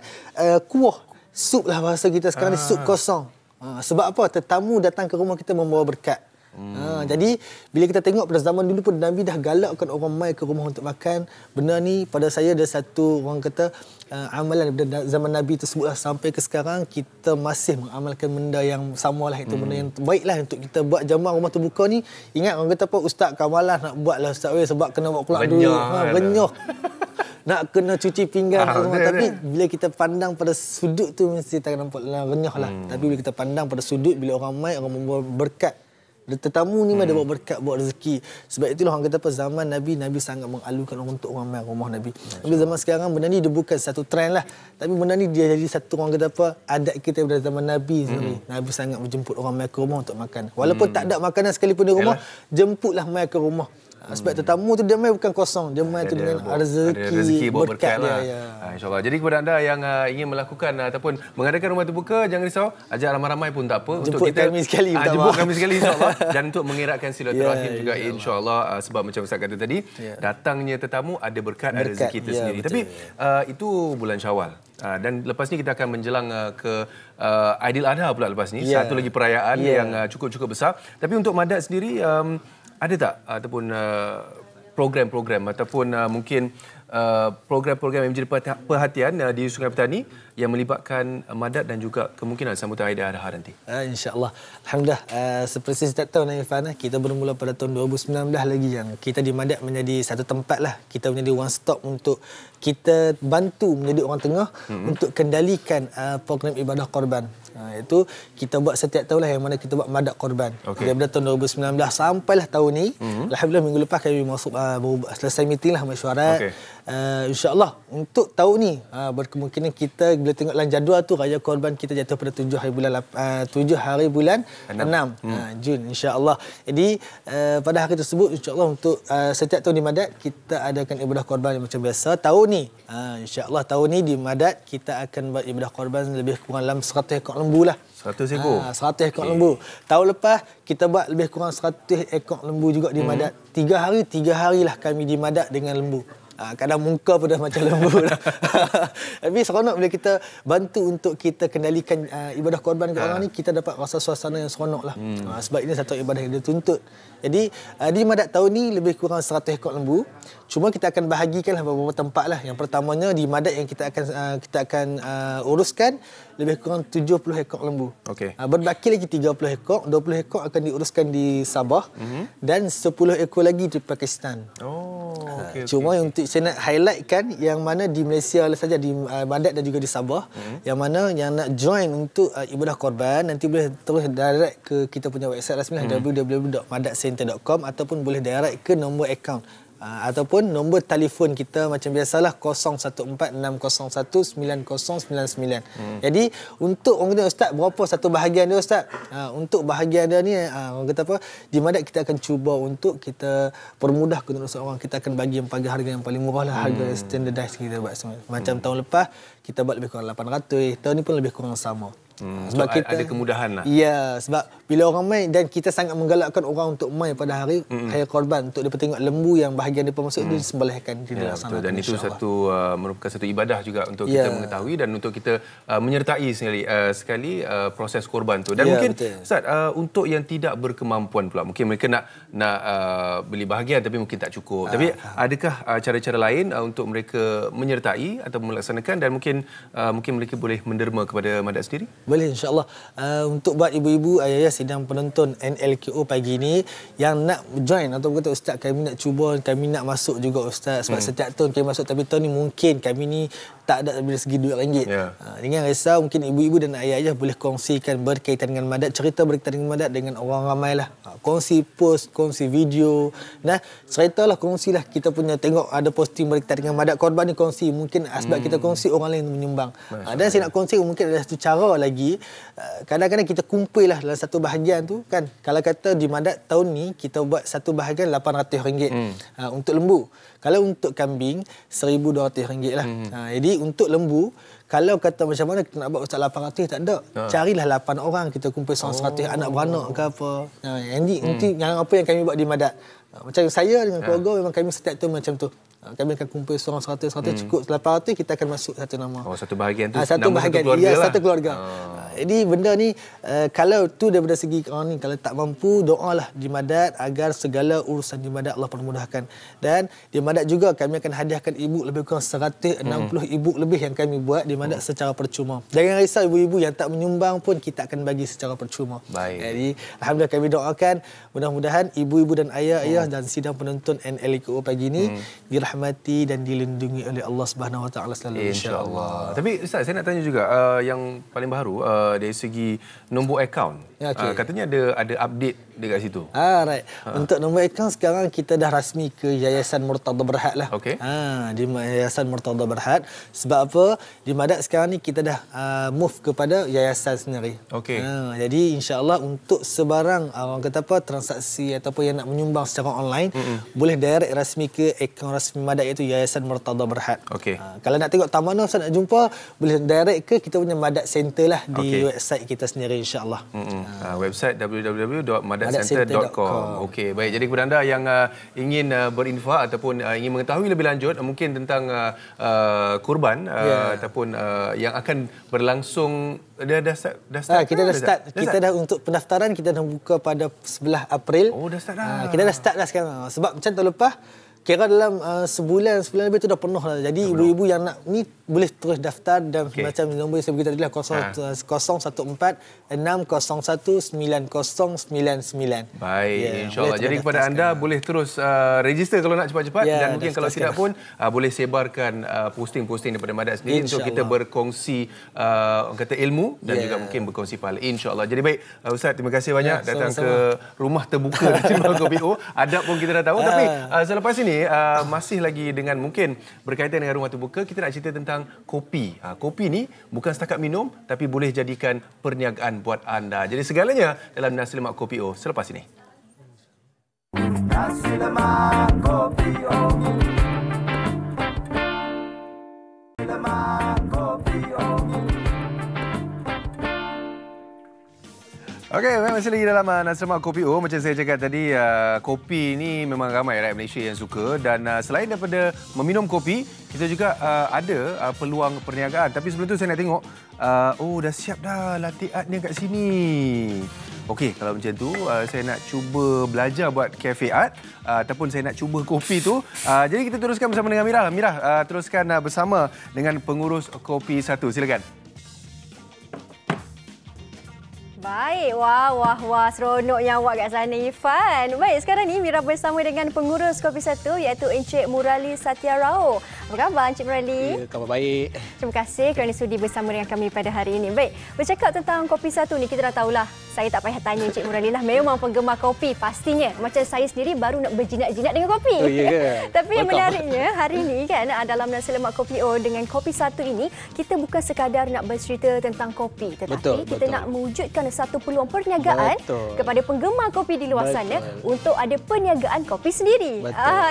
kuah. Sup lah bahasa kita sekarang ni, sup kosong. Sebab apa? Tetamu datang ke rumah kita membawa berkat. Jadi bila kita tengok pada zaman dulu pun Nabi dah galakkan orang mai ke rumah untuk makan. Benda ni pada saya ada satu orang kata amalan daripada zaman Nabi tersebutlah sampai ke sekarang kita masih mengamalkan benda yang samalah, itu benda yang baiklah untuk kita buat jamaah rumah terbuka ni. Ingat orang kata apa, ustaz kamalah nak buatlah ustaz sebab kena buat keluar dulu, renyah. Nak kena cuci pinggan semua. Tapi bila kita pandang pada sudut tu mesti tak nampak renyah lah. Tapi bila kita pandang pada sudut, bila orang mai, orang membawa berkat. Tetamu ni ada bawa berkat, bawa rezeki. Sebab itulah orang kata apa, zaman Nabi sangat mengalukan untuk orang mai rumah Nabi. Tapi zaman sekarang benda ni dia bukan satu trend lah. Tapi benda ni dia jadi satu orang kata apa, adat kita pada zaman Nabi sendiri. Nabi sangat menjemput orang mai ke rumah untuk makan. Walaupun tak ada makanan sekalipun di rumah, jemputlah mai ke rumah. Sebab tetamu tu dia mai bukan kosong, dia mai tu dengan rezeki berkat dia. InsyaAllah. Jadi kepada anda yang ingin melakukan ataupun mengadakan rumah terbuka, jangan risau, ajak ramai-ramai pun tak apa. Jemput untuk kita kami sekali, jemput kami sekali insyaAllah. Dan untuk mengeratkan silaturahim juga insyaAllah. Sebab macam Ustaz kata tadi, datangnya tetamu ada berkat, ada rezeki tersendiri. Tapi itu bulan Syawal. Dan lepas ni kita akan menjelang ke Aidiladha pula lepas ni. Satu lagi perayaan yang cukup-cukup besar. Tapi untuk Madat sendiri, ada tak ataupun program-program ataupun mungkin program-program yang menjadi perhatian di Sungai Petani yang melibatkan Madat dan juga kemungkinan sambutan Aidiladha nanti? InsyaAllah. Alhamdulillah. Seperti saya tak tahu Naifan, kita bermula pada tahun 2019 lagi yang kita di Madat menjadi satu tempat lah. Kita menjadi one stop untuk kita bantu menjadi orang tengah untuk kendalikan program ibadah korban. Itu kita buat setiap tahun lah, yang mana kita buat Madat korban. Daripada tahun 2019 sampailah tahun ni. Alhamdulillah minggu lepas kami masuk selesai meeting lah mesyuarat. InsyaAllah untuk tahun ni berkemungkinan kita bila tengok dalam jadual tu raya korban kita jatuh pada 7 hari bulan 6 Jun insya-Allah. Jadi pada hari tersebut insya-Allah untuk setiap tahun di Madat kita adakan ibadah korban macam biasa. Tahun ni insya-Allah tahun ni di Madat kita akan buat ibadah korban lebih kurang dalam 100 ekor lembu lah. 100 ekor? 100 ekor lembu. Tahun lepas kita buat lebih kurang 100 ekor lembu juga di Madat. 3 hari lah kami di Madat dengan lembu. Kadang muka pun dah macam lembu dah. Tapi seronok bila kita bantu untuk kita kendalikan ibadah korban ke orang ni, kita dapat rasa suasana yang seronok lah. Sebab ini satu ibadah yang dituntut. Jadi di Madat tahun ni lebih kurang 100 ekor lembu. Cuma kita akan bahagikanlah beberapa tempat lah. Yang pertamanya di Madat yang kita akan uruskan lebih kurang 70 ekor lembu. Berbaki lagi 30 ekor, 20 ekor akan diuruskan di Sabah dan 10 ekor lagi di Pakistan. Cuma untuk saya nak highlightkan yang mana di Malaysia saja, di Madat dan juga di Sabah, yang mana yang nak join untuk ibadah korban nanti boleh terus direct ke kita punya website rasmi www.madatcenter.com ataupun boleh direct ke nombor akaun ataupun nombor telefon kita macam biasalah 0146019099. Jadi untuk orang kata ustaz berapa satu bahagian dia ustaz? Untuk bahagian dia ni orang kata apa? Di Madat kita akan cuba untuk kita permudah kepada seorang, kita akan bagi yang harga yang paling murah lah, harga standardized kita buat semua. Macam tahun lepas kita buat lebih kurang 800, tahun ni pun lebih kurang sama. Sebab kita ada kemudahan lah. Ya, sebab bila orang mai dan kita sangat menggalakkan orang untuk mai pada hari korban untuk dia tengok lembu yang bahagian dia masuk dia disembelihkan di dalam sana. Dan itu merupakan satu ibadah juga untuk kita mengetahui dan untuk kita menyertai sekali proses korban tu. Dan mungkin Ustaz, untuk yang tidak berkemampuan pula, mungkin mereka nak beli bahagian tapi mungkin tak cukup. Tapi adakah cara-cara lain untuk mereka menyertai atau melaksanakan dan mungkin mereka boleh menderma kepada Madat sendiri? Boleh, insyaAllah. Untuk buat ibu-ibu, ayah sidang penonton NLKO pagi ni yang nak join atau kata ustaz kami nak cuba, kami nak masuk juga ustaz, sebab setiap tahun kami masuk tapi tahun ni mungkin kami ni tak ada dari segi RM2. Jangan risau, mungkin ibu-ibu dan ayah-ayah boleh kongsikan berkaitan dengan Madat, cerita berkaitan dengan Madat dengan orang ramai lah. Kongsi post, kongsi video. Nah, ceritalah, kongsilah kita punya tengok ada posting berkaitan dengan Madat korban ni, kongsi. Mungkin sebab kita kongsi orang lain menyumbang. Dan saya nak kongsi mungkin ada satu cara lagi. Kadang-kadang kita kumpul lah dalam satu bahagian tu kan. Kalau kata di Madat tahun ni kita buat satu bahagian RM800 untuk lembu. Kalau untuk kambing RM1,200 lah. Jadi untuk lembu, kalau kata macam mana kita nak buat ustaz 800 tak ada. Carilah 8 orang, kita kumpul 100 anak beranak ke apa. Nanti yang apa yang kami buat di Madat. Macam saya dengan keluarga memang kami setiap tahun macam tu. Kami akan kumpul seorang 100 cukup 800 kita akan masuk satu nama. Satu bahagian tu satu bahagian satu keluarga lah. Satu keluarga. Jadi benda ni kalau tu daripada segi orang ni kalau tak mampu, doalah di Madat agar segala urusan di Madat Allah permudahkan. Dan di Madat juga kami akan hadiahkan ibu lebih kurang 160 ibu lebih yang kami buat di Madat secara percuma. Jangan risau ibu-ibu yang tak menyumbang pun kita akan bagi secara percuma. Jadi alhamdulillah kami doakan mudah-mudahan ibu-ibu dan ayah-ayah dan sidang penonton NLKO pagi ni dirahmati dan dilindungi oleh Allah Subhanahu Wa Taala selalu insya-Allah. Tapi Ustaz, saya nak tanya juga yang paling baru dari segi nombor akaun. Katanya ada update dekat situ. Right. Untuk nombor akaun sekarang kita dah rasmi ke Yayasan Murtada Berhad lah. Di Yayasan Murtada Berhad. Sebab apa? Di Madat sekarang ni kita dah move kepada yayasan sendiri. Jadi insya-Allah untuk sebarang orang kata apa transaksi ataupun yang nak menyumbang secara online boleh direct rasmi ke akaun rasmi Madat iaitu Yayasan Murtada Berhad. Kalau nak tengok taman Ustaz nak jumpa boleh direct ke kita punya Madat Center lah di website kita sendiri insya-Allah. Website www.madatcenter.com. Okey, baik. Jadi kepada anda yang ingin berinfak ataupun ingin mengetahui lebih lanjut mungkin tentang kurban ataupun yang akan berlangsung dah start. Kita dah start. Kita dah untuk pendaftaran kita dah buka pada 11 April. Dah start dah. Kita dah start dah sekarang. Sebab macam tahun lepas kira dalam sebulan lebih tu dah penuh lah. Jadi ibu-ibu yang nak ni boleh terus daftar dan macam nombor saya beritahu tadi lah 014-161-9099. Baik, insya-Allah. Jadi kepada anda boleh terus register kalau nak cepat-cepat dan mungkin kalau tidak pun boleh sebarkan posting-posting daripada Madat sendiri untuk kita berkongsi orang kata ilmu dan juga mungkin berkongsi pahala insya-Allah. Jadi baik Ustaz, terima kasih banyak datang ke rumah terbuka di KPO. Adab pun kita dah tahu tapi selepas ini masih lagi dengan mungkin berkaitan dengan rumah terbuka, kita nak cerita tentang kopi. Kopi ni bukan setakat minum tapi boleh jadikan perniagaan buat anda. Jadi segalanya dalam Nasi Lemak Kopi O selepas ini. Nasi Lemak Kopi O. Lemak Kopi O. Okey, masih lagi dalam Nasi Lemak Kopi O. Macam saya cakap tadi, kopi ni memang ramai rakyat Malaysia yang suka. Dan selain daripada meminum kopi, kita juga ada peluang perniagaan. Tapi sebelum tu saya nak tengok, dah siap dah latte artnya kat sini. Okey, kalau macam tu, saya nak cuba belajar buat cafe art. Ataupun saya nak cuba kopi tu. Jadi kita teruskan bersama dengan Mira. Mira, teruskan bersama dengan pengurus Kopi 1. Silakan. Baik, wah, seronoknya awak kat sana, Ifan. Baik, sekarang ni Mira bersama dengan pengurus Kopi 1 iaitu Encik Murali Satya Rao. Apa khabar Encik Murali? Ya, khabar baik. Terima kasih kerana sudi bersama dengan kami pada hari ini. Baik, bercakap tentang Kopi 1 ni, kita dah tahulah. Saya tak payah tanya Encik Murali lah, memang penggemar kopi pastinya. Macam saya sendiri baru nak berjinak-jinak dengan kopi. Oh, ya ke? Tapi yang menariknya hari ini kan dalam Nasi Lemak Kopi O dengan Kopi 1 ini, kita bukan sekadar nak bercerita tentang kopi, tetapi kita nak mewujudkan satu peluang perniagaan kepada penggemar kopi di luar sana untuk ada perniagaan kopi sendiri.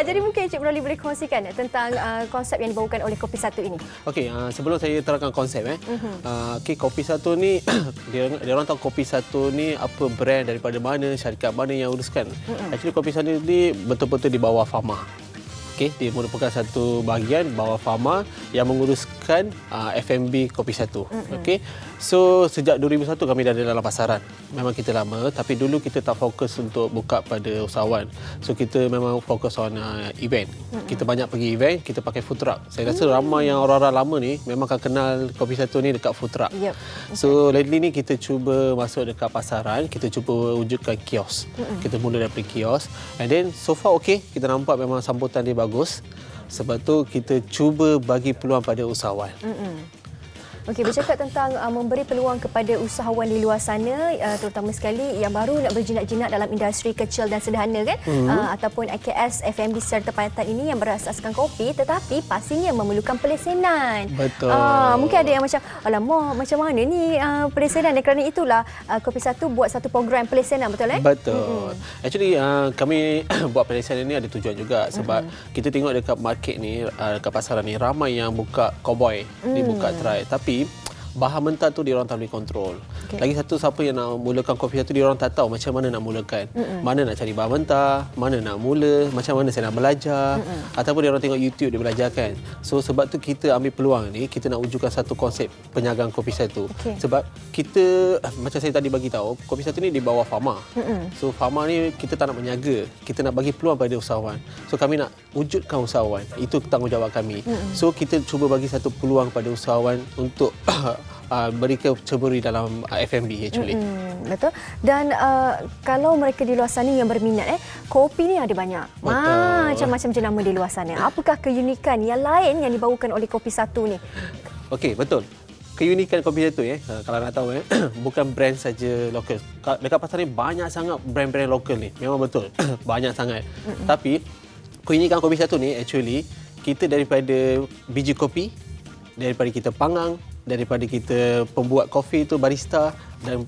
Jadi mungkin Encik Murali boleh kongsikan tentang konsep yang dibawakan oleh Kopi 1 ini. Okey, sebelum saya terangkan konsep Kopi 1 ni dia orang tahu Kopi 1 ni apa brand daripada mana, syarikat mana yang uruskan. Actually Kopi 1 ni betul-betul di bawah Fama. Okey, dia merupakan satu bahagian bawah Fama yang menguruskan F&B Kopi 1. Okey. So sejak 2001 kami dah ada dalam pasaran. Memang kita lama, tapi dulu kita tak fokus untuk buka pada usahawan. So kita memang fokus on event. Kita banyak pergi event, kita pakai food truck. Saya rasa ramai yang orang-orang lama ni memang akan kenal Kopi 1 ni dekat food truck. So lately ni kita cuba masuk dekat pasaran, kita cuba wujudkan kios. Kita mula daripada kios, and then so far okey, kita nampak memang sambutan dia bagus. Sebab tu kita cuba bagi peluang pada usahawan. Okey, bercakap tentang memberi peluang kepada usahawan di luar sana, terutama sekali yang baru nak berjinak-jinak dalam industri kecil dan sederhana kan, ataupun IKS, F&B secara tempatan ini yang berasaskan kopi, tetapi pastinya memerlukan pelesenan. Betul. Mungkin ada yang macam, alamak, macam mana ni pelesenan, dan kerana itulah Kopi 1 buat satu program pelesenan, betul eh? Betul. Actually kami buat pelesenan ini ada tujuan juga sebab kita tengok dekat market ni, dekat pasaran ni ramai yang buka cowboy, dibuka try, tapi bahan mentah tu dia orang tak boleh kontrol. Lagi satu, siapa yang nak mulakan Kopi 1, dia orang tak tahu macam mana nak mulakan. Mana nak cari bahan mentah, mana nak mula, macam mana saya nak belajar, ataupun dia orang tengok YouTube dia belajarkan. So sebab tu kita ambil peluang ni, kita nak wujudkan satu konsep penyagaan Kopi 1. Sebab kita, macam saya tadi bagi tahu, Kopi 1 ni di bawah Fama. So Fama ni kita tak nak menjaga, kita nak bagi peluang pada usahawan. So kami nak wujudkan usahawan. Itu tanggungjawab kami. So kita cuba bagi satu peluang pada usahawan untuk beri keceburi dalam F&B actually. Betul. Dan kalau mereka di luar sana yang berminat, kopi ni ada banyak. Macam-macam jenama di luar sana. Apakah keunikan yang lain yang dibawakan oleh Kopi 1 ni? Okey, betul. Keunikan Kopi 1 kalau nak tahu bukan brand saja lokal. Dekat pasar ni banyak sangat brand-brand lokal ni. Memang betul. Banyak sangat. Tapi keunikan Kopi 1 ni actually kita daripada biji kopi, daripada kita panggang, daripada kita pembuat kopi tu barista, dan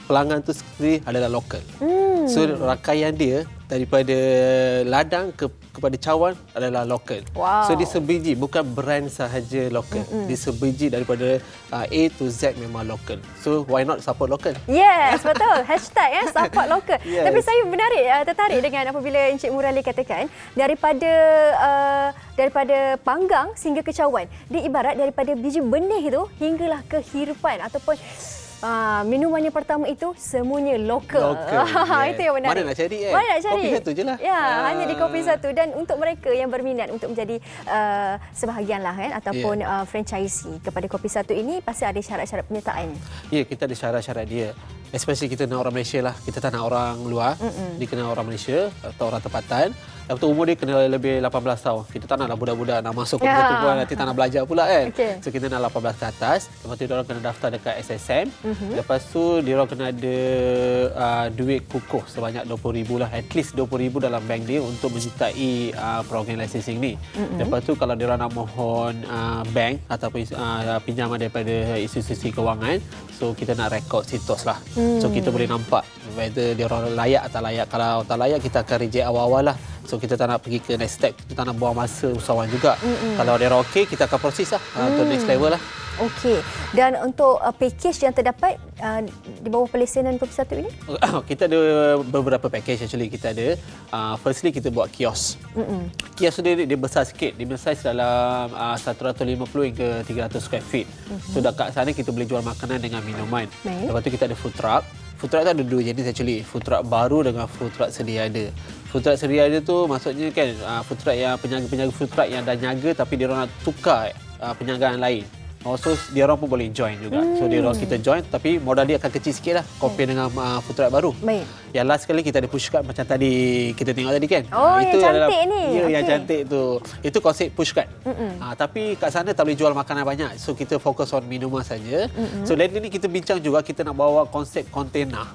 pelanggan tu sendiri adalah lokal. So rakaian dia daripada ladang kepada cawan adalah lokal. So dia sebiji, bukan brand sahaja lokal. Dia sebiji daripada A to Z memang lokal. So why not support lokal? Yes, betul. Hashtag support lokal. Tapi saya tertarik dengan apabila Encik Murali katakan daripada panggang sehingga ke cawan. Dia ibarat daripada biji benih itu hinggalah kehidupan ataupun minuman yang pertama itu semuanya lokal. Itu yang menarik. Mana nak cari Mana nak cari? Kopi 1 je lah. Ya, hanya di Kopi 1. Dan untuk mereka yang berminat untuk menjadi sebahagian lah ataupun franchisee kepada Kopi 1 ini, pasti ada syarat-syarat penyertaan. Ya, kita ada syarat-syarat dia. Especially kita nak orang Malaysia lah. Kita tak nak orang luar. Dia kena orang Malaysia atau orang tempatan. Lepas tu umur dia kena lebih 18 tahun. Kita tak naklah budak-budak nak masuk Kopi 1 pun nanti tak nak belajar pula kan. So kita nak 18 ke atas. Lepas tu diorang kena daftar dekat SSM. Lepas tu diorang kena ada duit kukuh sebanyak RM20,000 lah. At least RM20,000 dalam bank dia untuk menyertai program licensing ni. Lepas tu kalau diorang nak mohon bank ataupun pinjaman daripada institusi kewangan, so kita nak rekod situs lah. So kita boleh nampak whether diorang layak atau layak. Kalau tak layak, kita akan reject awal-awal lah. So kita tak nak pergi ke next step, kita tak nak buang masa usahawan juga. Kalau dia okey, kita akan proses lah untuk next level lah. Okey. Dan untuk package yang terdapat di bawah pelesenan Kopi Satu ini? Kita ada beberapa package actually. Kita ada firstly kita buat kios. Kios dia besar sikit. Dia besar dalam 150 hingga 300 square feet. So dekat sana kita boleh jual makanan dengan minuman. Lepas tu kita ada food truck. Food truck tu ada dua jenis actually. Food truck baru dengan food truck sedia ada. Food truck sedia ada tu maksudnya kan food truck yang penjaga-penjaga food truck yang dah niaga tapi dia orang nak tukar penjagaan lain. So dia orang pun boleh join juga. So dia orang kita join tapi modal dia akan kecil sikit lah compare dengan food truck baru. Baik. Yang last sekali kita ada push cart macam tadi kita tengok tadi kan. Oh, itu yang cantik ni. Ya, yang cantik tu. Itu konsep push cart. Tapi kat sana tak boleh jual makanan banyak. So kita fokus on minuman saja. So lain ni kita bincang juga kita nak bawa konsep kontainer.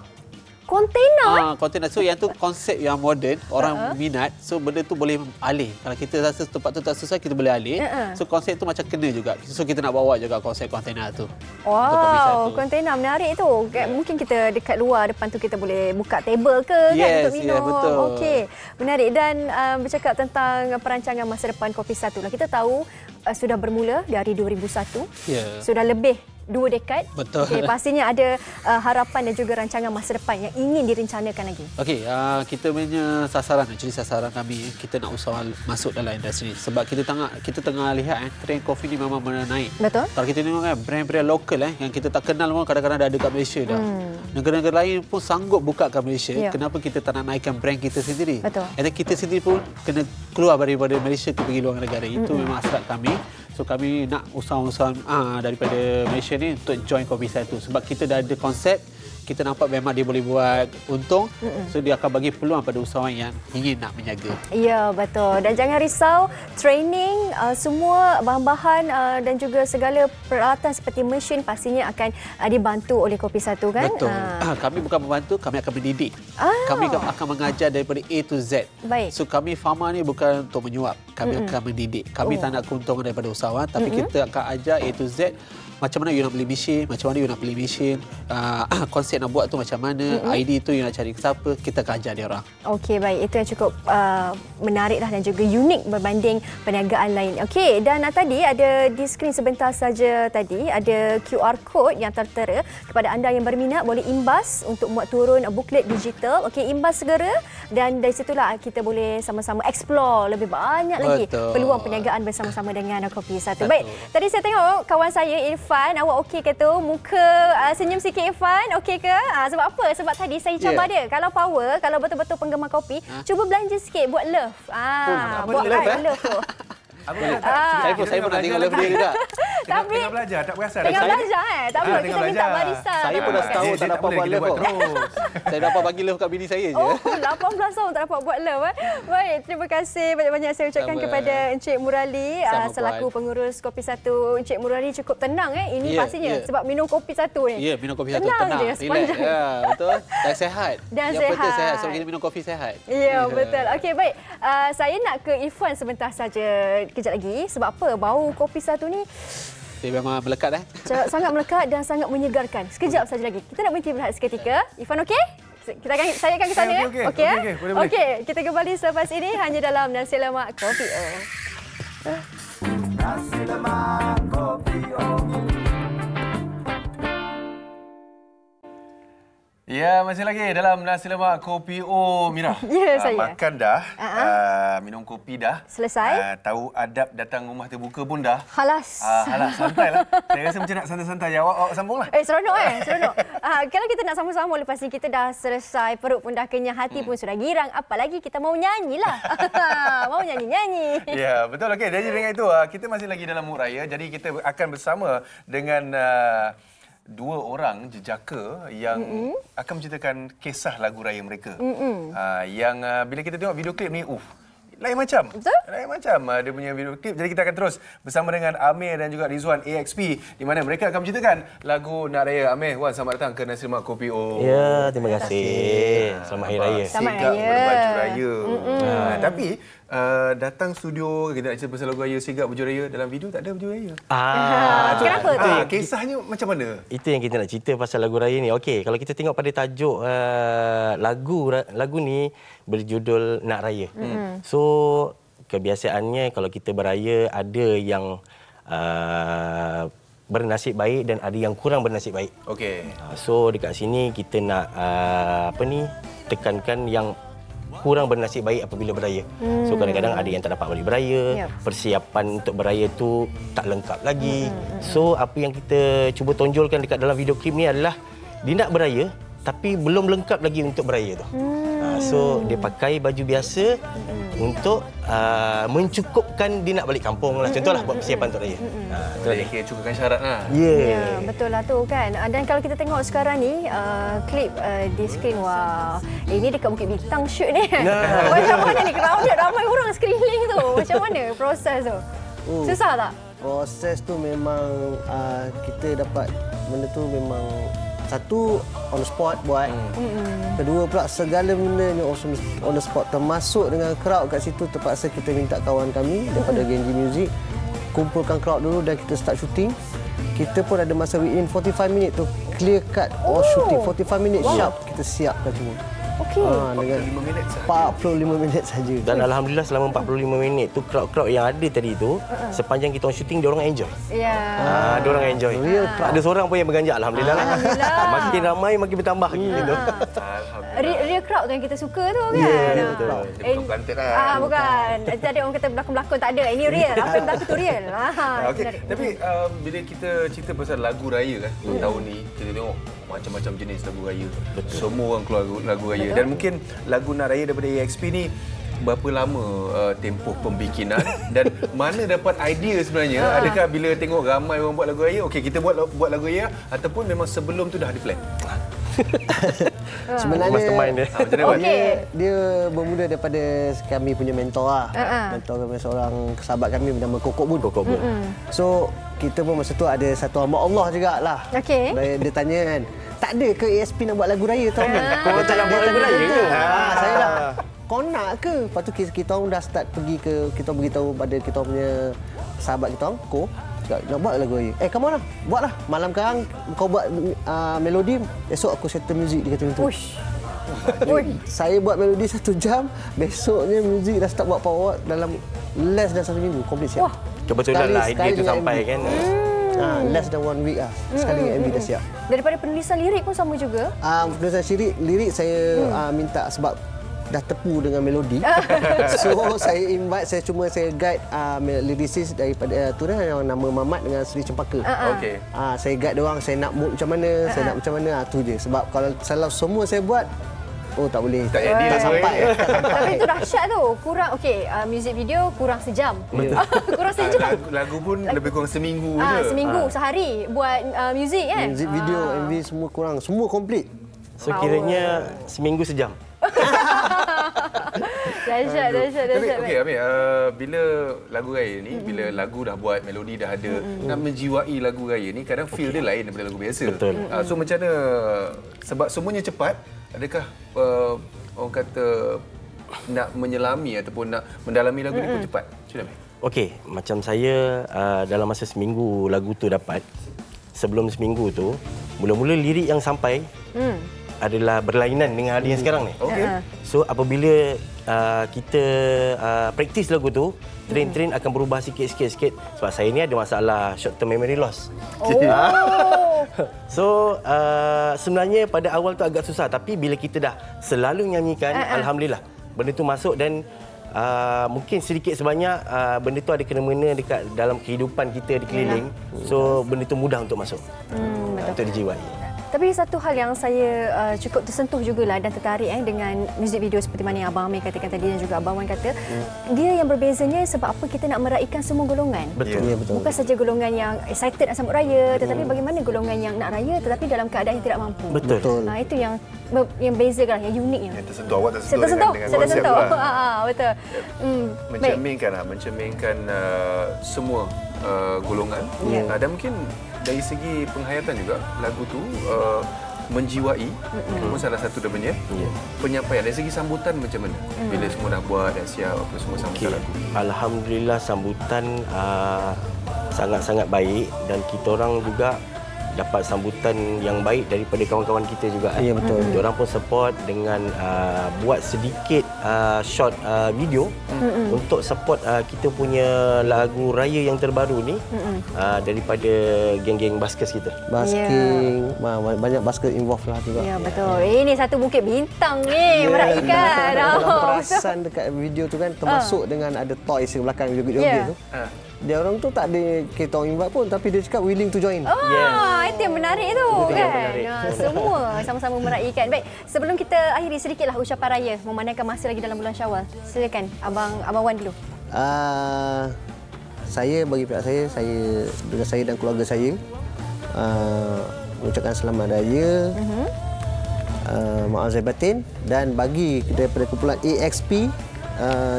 Kontainer? Kontainer. So yang tu konsep yang moden, orang minat. So benda tu boleh alih. Kalau kita rasa tempat tu tak sesuai, kita boleh alih. So konsep tu macam kena juga. So kita nak bawa juga konsep kontainer tu. Wow, kontainer menarik tu. Mungkin kita dekat luar depan tu kita boleh buka table ke kan untuk minum. Yes, betul. Okey, menarik. Dan bercakap tentang perancangan masa depan Kopi Satu lah. Kita tahu sudah bermula dari 2001. Sudah lebih 2 dekad. Betul. Okay, pastinya ada harapan dan juga rancangan masa depan yang ingin direncanakan lagi. Okey, kita punya sasaran kami kita nak usaha masuk dalam industri sebab kita tengah lihat trend kopi ni memang menaik. Betul. Kalau kita tengok kan brand-brand lokal yang kita tak kenal pun kadang-kadang dah ada kat Malaysia dah. Negara-negara lain pun sanggup buka kat Malaysia. Kenapa kita tak nak naikkan brand kita sendiri? Betul. Dan kita sendiri pun kena keluar daripada Malaysia ke pergi luar negara. Itu memang hasrat kami. So kami nak usaha-usaha daripada Malaysia ni untuk join Kopi Satu sebab kita dah ada konsep, kita nampak memang dia boleh buat untung. So dia akan bagi peluang pada usahawan yang ingin nak menjaga. Ya, betul. Dan jangan risau, training, semua bahan-bahan dan juga segala peralatan seperti mesin pastinya akan dibantu oleh Kopi Satu kan? Betul. Kami bukan membantu, kami akan mendidik. Kami akan mengajar daripada A to Z. Baik. So kami farmer ni bukan untuk menyuap, kami akan mendidik. Kami tak nak keuntungan daripada usahawan, tapi kita akan ajar A to Z. Macam mana you nak beli mesin, macam mana you nak beli mesin, konsep nak buat tu macam mana, ID tu you nak cari siapa, kita akan ajar dia orang. Okey, baik. Itu yang cukup menarik dan juga unik berbanding perniagaan lain. Okey, dan tadi ada di skrin sebentar saja tadi, ada QR code yang tertera kepada anda yang berminat boleh imbas untuk muat turun buklet digital. Okey, imbas segera dan dari situlah kita boleh sama-sama explore lebih banyak lagi peluang perniagaan bersama-sama dengan Kopi Satu. Baik, tadi saya tengok kawan saya Irfan, awak okey ke tu? Muka senyum sikit Irfan, okey ke? Sebab apa? Sebab tadi saya cabar dia. Kalau power, kalau betul-betul penggemar kopi, cuba belanja sikit buat love. Buat love tu. Saya pun nak tengok love dia juga. Tengah belajar, tak perasan. Tengah belajar tak apa, kita minta barista. Saya pun dah setahun tak dapat buat love. Saya dapat bagi love kat bini saya je. 18 tahun tak dapat buat love. Baik, terima kasih banyak-banyak saya ucapkan kepada Encik Murali selaku pengurus Kopi Satu. Encik Murali cukup tenang ini pastinya sebab minum Kopi Satu ni. Ya, minum Kopi Satu tenang. Relax. Ya, betul. Dan sehat. Yang penting sehat. So kita minum kopi sehat. Ya, betul. Okey, baik. Saya nak ke Irfan sebentar saja. Kejap lagi. Sebab apa? Bau Kopi Satu ni dia memang melekat sangat melekat dan sangat menyegarkan. Sekejap saja lagi. Kita nak berhenti berehat seketika. Irfan okey? Saya akan ke sana. Okey. Kita kembali selepas ini hanya dalam Nasi Lemak Kopi O. Nasi Lemak Kopi O. Ya, masih lagi dalam Nasi Lemak Kopi O, Mira. Ya, saya. Makan dah, minum kopi dah. Selesai. Tahu adab datang rumah terbuka pun dah. Halas. Halas, santai lah. Saya rasa macam nak santai-santai. Awak sambunglah. Seronok seronok. Kalau kita nak sambung-sambung lepas ni, kita dah selesai, perut pun dah kenyang, hati pun sudah girang. Apalagi kita mau nyanyi lah. Mau nyanyi-nyanyi. Ya, betul. Okey, jadi dengan itu, kita masih lagi dalam mood raya. Jadi kita akan bersama dengan dua orang jejaka yang akan menceritakan kisah lagu raya mereka. Yang bila kita tengok video klip ni, lain macam. Betul? Lain macam dia punya video klip. Jadi kita akan terus bersama dengan Amir dan juga Rizwan AXP di mana mereka akan menceritakan lagu Nak Raya. Amir, Wan, selamat datang ke Nasi Lemak Kopi O. Ya, terima kasih. Selamat Hari Raya. Selamat Sigap Raya. berbaju raya. Tapi datang studio, kita nak cerita pasal lagu raya, sigap baju raya. Dalam video tak ada baju raya. Kenapa tu? Kisahnya macam mana? Itu yang kita nak cerita pasal lagu raya ni. Okey, kalau kita tengok pada tajuk lagu ni berjudul Nak Raya. So kebiasaannya kalau kita beraya ada yang bernasib baik dan ada yang kurang bernasib baik. Okey. So dekat sini kita nak tekankan yang kurang bernasib baik apabila beraya. So kadang-kadang ada yang tak dapat balik beraya, persiapan untuk beraya tu tak lengkap lagi. So apa yang kita cuba tonjolkan dekat dalam video klip ni adalah dia nak beraya tapi belum lengkap lagi untuk beraya tu. So dia pakai baju biasa untuk mencukupkan dia nak balik kampung lah. Contohlah buat persiapan untuk raya. Jadi kira cukupkan syarat lah. Ya, betul lah tu kan. Dan kalau kita tengok sekarang ni klip di skrin, wah, ini dekat Bukit Bintang shoot ni. Macam mana ni, crowded ramai orang sekeliling tu. Macam mana proses tu? Susah tak? Proses tu memang kita dapat benda tu memang satu on the spot buat. Kedua pula segala bendanya on the spot, termasuk dengan crowd kat situ. Terpaksa kita minta kawan kami daripada Genji Music kumpulkan crowd dulu dan kita start shooting. Kita pun ada masa within 45 minit tu clear cut all shooting. 45 minit sharp kita siapkan semua. Okey. Dengan 45 minit saja. Dan alhamdulillah selama 45 minit tu crowd yang ada tadi tu sepanjang kita shooting dia orang enjoy. Ya. Dia orang enjoy. Tak ada seorang pun yang berganjak, alhamdulillah. Makin ramai makin bertambah gitu. Real crowd tu yang kita suka tu kan. Ya, betul. Bukan planted lah. Bukan. Tadi orang kata berlakon-berlakon, tak ada. Ini real. Apa yang berlaku tu real. Okey. Tapi bila kita cerita pasal lagu raya kan tahun ni, kita tengok macam-macam jenis lagu raya. Betul. Semua orang keluar lagu raya. Dan mungkin lagu Nak Raya daripada AXP ni berapa lama tempoh pembikinan dan mana dapat idea sebenarnya? Adakah bila tengok ramai orang buat lagu raya, okey kita buat lagu raya, ataupun memang sebelum tu dah ada plan? Sebenarnya mastermind dia. Dia bermula daripada kami punya mentor lah. Mentor kami seorang sahabat kami bernama Kokok Bun. So kita pun masa tu ada satu hamba Allah jugalah. Okey. Dia tanya kan, tak ada ke ASP nak buat lagu raya tahun ni? Kau tak nak buat lagu raya ke? Saya lah. Kau nak ke? Lepas tu kita orang dah start pergi ke, kita beritahu pada kita punya sahabat kita orang, Ko, nak buat lagu raya. Come on lah, buatlah. Malam sekarang kau buat melodi, esok aku settle muzik, dia kata macam tu. Saya buat melodi 1 jam, besoknya muzik dah start buat power dalam less than 1 minggu, komplit siap. Wah. Kebetulan lah idea tu sampai kan. Less than 1 week lah. Sekali dengan MV dah siap. Daripada penulisan lirik pun sama juga? Penulisan lirik saya minta sebab dah tepu dengan melodi. So saya invite, saya guide lyricist daripada tu yang nama Mamat dengan Sri Cempaka. Okey. Saya guide dia orang, saya nak mood macam mana, saya nak macam mana, tu je. Sebab kalau semua saya buat, tak boleh. Tak sampai. Tapi itu dahsyat tu. Kurang, okey, music video kurang sejam. Kurang sejam. Lagu pun lebih kurang seminggu je. Seminggu, sehari buat music kan? Music video, MV semua kurang. Semua komplit. So kiranya seminggu sejam. Dahsyat. Tapi okey Amir, bila lagu raya ni, bila lagu dah buat, melodi dah ada, nak menjiwai lagu raya ni kadang feel dia lain daripada lagu biasa. Betul. So macam mana, sebab semuanya cepat, adakah orang kata nak menyelami ataupun nak mendalami lagu ni pun cepat? Macam mana? Okey, macam saya dalam masa seminggu lagu tu dapat, sebelum seminggu tu, mula-mula lirik yang sampai adalah berlainan dengan ada yang sekarang ni. So apabila kita praktis lagu tu, train akan berubah sikit. Sebab saya ni ada masalah short term memory loss. So sebenarnya pada awal tu agak susah, tapi bila kita dah selalu nyanyikan, alhamdulillah benda tu masuk dan mungkin sedikit sebanyak benda tu ada kena-mena dekat dalam kehidupan kita di keliling. So benda tu mudah untuk masuk. Untuk dijiwai. Tapi satu hal yang saya cukup tersentuh jugalah dan tertarik dengan muzik video seperti mana yang Abang Amir katakan tadi dan juga Abang Wan kata, dia yang berbezanya sebab apa kita nak meraihkan semua golongan. Betul. Ya, betul. Bukan saja golongan yang excited nak sambut raya, tetapi bagaimana golongan yang nak raya tetapi dalam keadaan yang tidak mampu. Betul. Itu yang bezakan, yang uniknya. Yang tersentuh, awak tersentuh dengan konsep tu lah. Betul. Mencerminkan semua golongan. Dan mungkin dari segi penghayatan juga lagu tu menjiwai pun salah satu darinya. Penyampaian dari segi sambutan macam mana bila semua dah buat dah siap apa semua sambutan lagu? Alhamdulillah sambutan sangat-sangat baik dan kita orang juga dapat sambutan yang baik daripada kawan-kawan kita juga. Ya, betul. Diorang pun support dengan buat sedikit short video untuk support kita punya lagu raya yang terbaru ni daripada geng-geng baskers kita. Basking, banyak basket involved lah juga. Ya, betul. Ini satu bukit bintang ni meraihkan. Perasan dekat video tu kan termasuk dengan ada toys di belakang joget-joget tu. Dia orang tu tak ada kita orang invite pun, tapi dia cakap willing to join. Itu yang menarik tu kan. menarik. Semua sama-sama meraihkan. Baik, sebelum kita akhiri sedikitlah ucapan raya memandangkan masih lagi dalam bulan Syawal. Silakan Abang Wan dulu. Saya bagi pihak saya dengan saya dan keluarga saya mengucapkan selamat raya. Maaf zahir batin, dan bagi daripada kumpulan AXP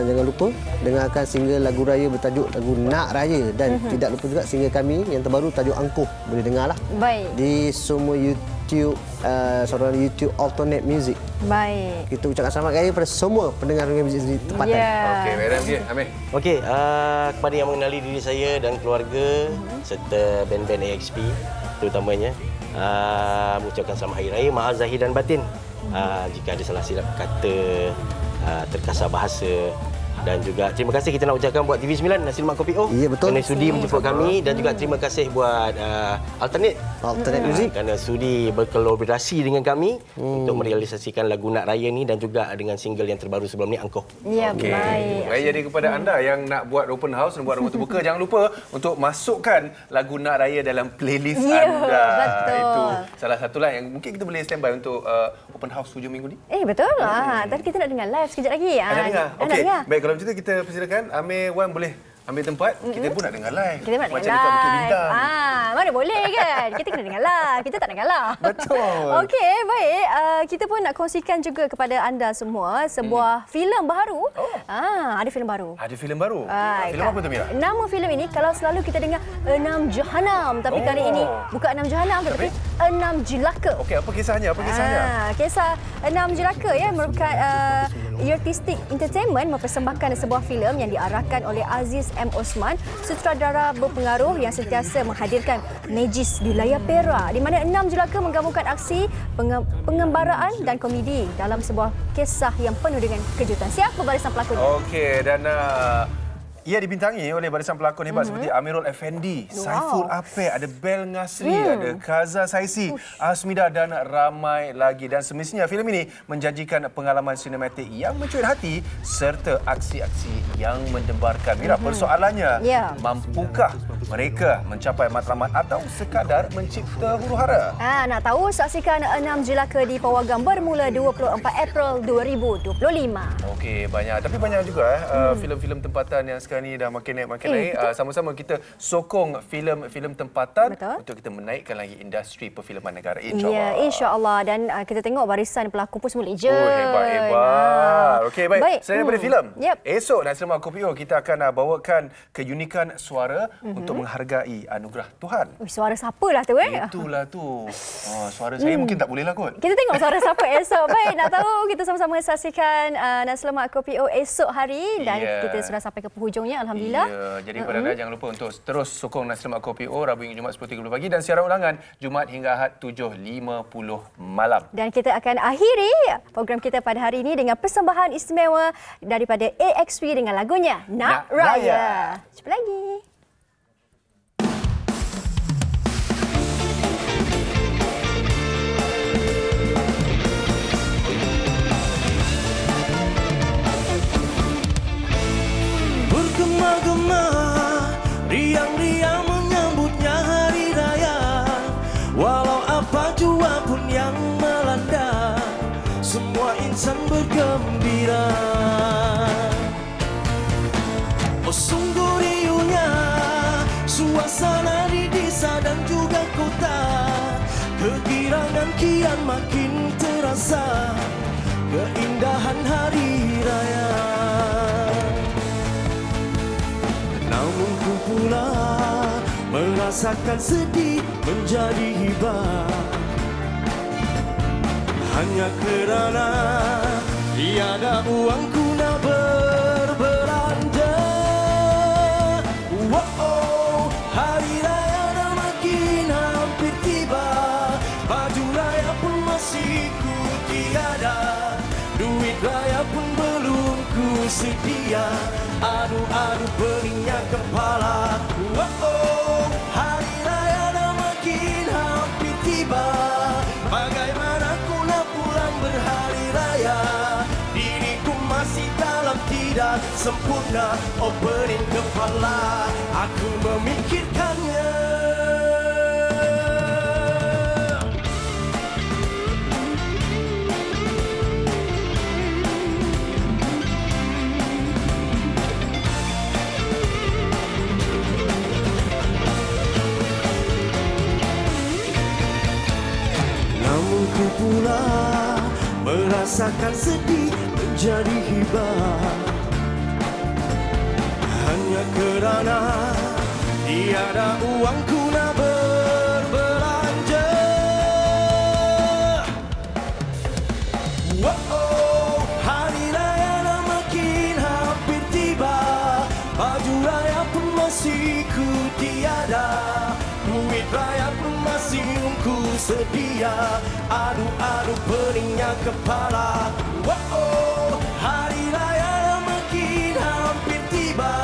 jangan lupa dengarkan single lagu raya bertajuk lagu Nak Raya, dan tidak lupa juga single kami yang terbaru tajuk Angkuh, boleh dengarlah. Baik. Di semua YouTube saluran YouTube Alternate Music. Baik. Kita ucapkan selamat raya kepada semua pendengar muzik di tempatan. Okey, baik Ramzi, Amir. Okey, kepada yang mengenali diri saya dan keluarga serta band-band AXP terutamanya, mengucapkan selamat hari raya, maaf zahir dan batin. Jika ada salah silap kata, terkasar bahasa, dan juga terima kasih kita nak ucapkan buat TV9 Nasi Lemak Kopi O. Ya, betul. Kerana sudi menjemput kami, dan juga terima kasih buat Alternate Music kerana sudi berkolaborasi dengan kami untuk merealisasikan lagu Nak Raya ni, dan juga dengan single yang terbaru sebelum ni Angkuh. Ya, baik. Baik, jadi kepada anda yang nak buat open house dan buat rumah terbuka, jangan lupa untuk masukkan lagu Nak Raya dalam playlist anda. Betul. Itu salah satulah yang mungkin kita boleh standby untuk open house 7 minggu ni. Betul lah. Tapi kita nak dengar live sekejap lagi. Nak dengar? Nak Okey. dengar. Baik, kalau macam tu kita persilakan Amir, Wan boleh ambil tempat. Kita pun nak dengar live. Kita nak dengar macam dekat Bukit live. Bintang. Mana boleh kan? Kita kena dengar live. Kita tak dengar live. Betul. Okey, baik. Kita pun nak kongsikan juga kepada anda semua sebuah filem baru. Ada filem baru. Ada filem baru. Filem apa tu, Mira? Nama filem ini, kalau selalu kita dengar Enam Jahanam, tapi kali ini bukan Enam Jahanam, tetapi Enam Jelaka. Okey, apa kisahnya? Apa kisahnya? Kisah Enam Jelaka merupakan Artistic Entertainment mempersembahkan sebuah filem yang diarahkan oleh Aziz M. Osman, sutradara berpengaruh yang sentiasa menghadirkan magis di layar perak, di mana Enam Jelaka menggabungkan aksi, pengembaraan dan komedi dalam sebuah kisah yang penuh dengan kejutan. Siapa barisan pelakon? Okey, dan ia dibintangi oleh barisan pelakon hebat seperti Amirul Effendi, Saiful Apek, ada Bel Ngasri, ada Kaza Saisi, Asmida, dan ramai lagi. Dan semestinya filem ini menjanjikan pengalaman sinematik yang mencuit hati serta aksi-aksi yang mendebarkan. Mira, persoalannya, mampukah mereka mencapai matlamat atau sekadar mencipta huru-hara? Nak tahu? Saksikan Enam Jelaka di Pawagam bermula 24 April 2025. Okey, banyak. Tapi banyak juga filem-filem tempatan yang sekarang ni dah makin naik. Sama-sama kita sokong filem-filem tempatan untuk kita menaikkan lagi industri perfilman negara, insya-Allah. Ya, insya-Allah. Dan kita tengok barisan pelakon pun semua legend. Hebat. Okey, baik. Selain daripada filem, esok Nasi Lemak Kopi O kita akan bawakan keunikan suara untuk menghargai anugerah Tuhan. Suara siapalah tu Itulah tu. Suara saya mungkin tak boleh lah kot. Kita tengok suara siapa esok. Baik, nak tahu, kita sama-sama saksikan Nasi Lemak Kopi O esok hari, dan kita sudah sampai ke penghujung. Alhamdulillah. Ya, jadi kepada anda jangan lupa untuk terus sokong Nasi Lemak Kopi O Rabu hingga Jumaat 10.30 pagi, dan siaran ulangan Jumaat hingga Ahad 7.50 malam. Dan kita akan akhiri program kita pada hari ini dengan persembahan istimewa daripada AXP dengan lagunya Nak Raya. Jumpa lagi. Bergema-gema, riang-riang menyambutnya hari raya. Walau apa jua pun yang melanda, semua insan bergembira. Oh, sungguh riuhnya suasana di desa dan juga kota. Kegirangan kian makin terasa, keindahan hari raya. Namun ku pula merasakan sedih menjadi hibah, hanya kerana tiada uang guna berbelanja. Wow, hari raya dah makin hampir tiba. adu peningnya kepala. Hari raya dah makin hampir tiba. Bagaimana ku nak pulang berhari raya? Diriku masih dalam tidak sempurna. Pening kepala, aku memikirkannya. Namun ku pula merasakan sedih menjadi hibah. Hanya kerana tiada uangku nak berbelanja. Hari raya dah makin hampir tiba. Baju raya pun masih ku tiada. Duit raya pun masih ku sedia. Aduh peningnya kepala. Hari raya dah makin hampir tiba.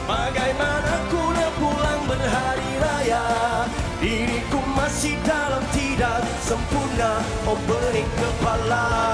Bagaimana ku nak pulang berhari raya? Diriku masih dalam tidak sempurna. Pening kepala.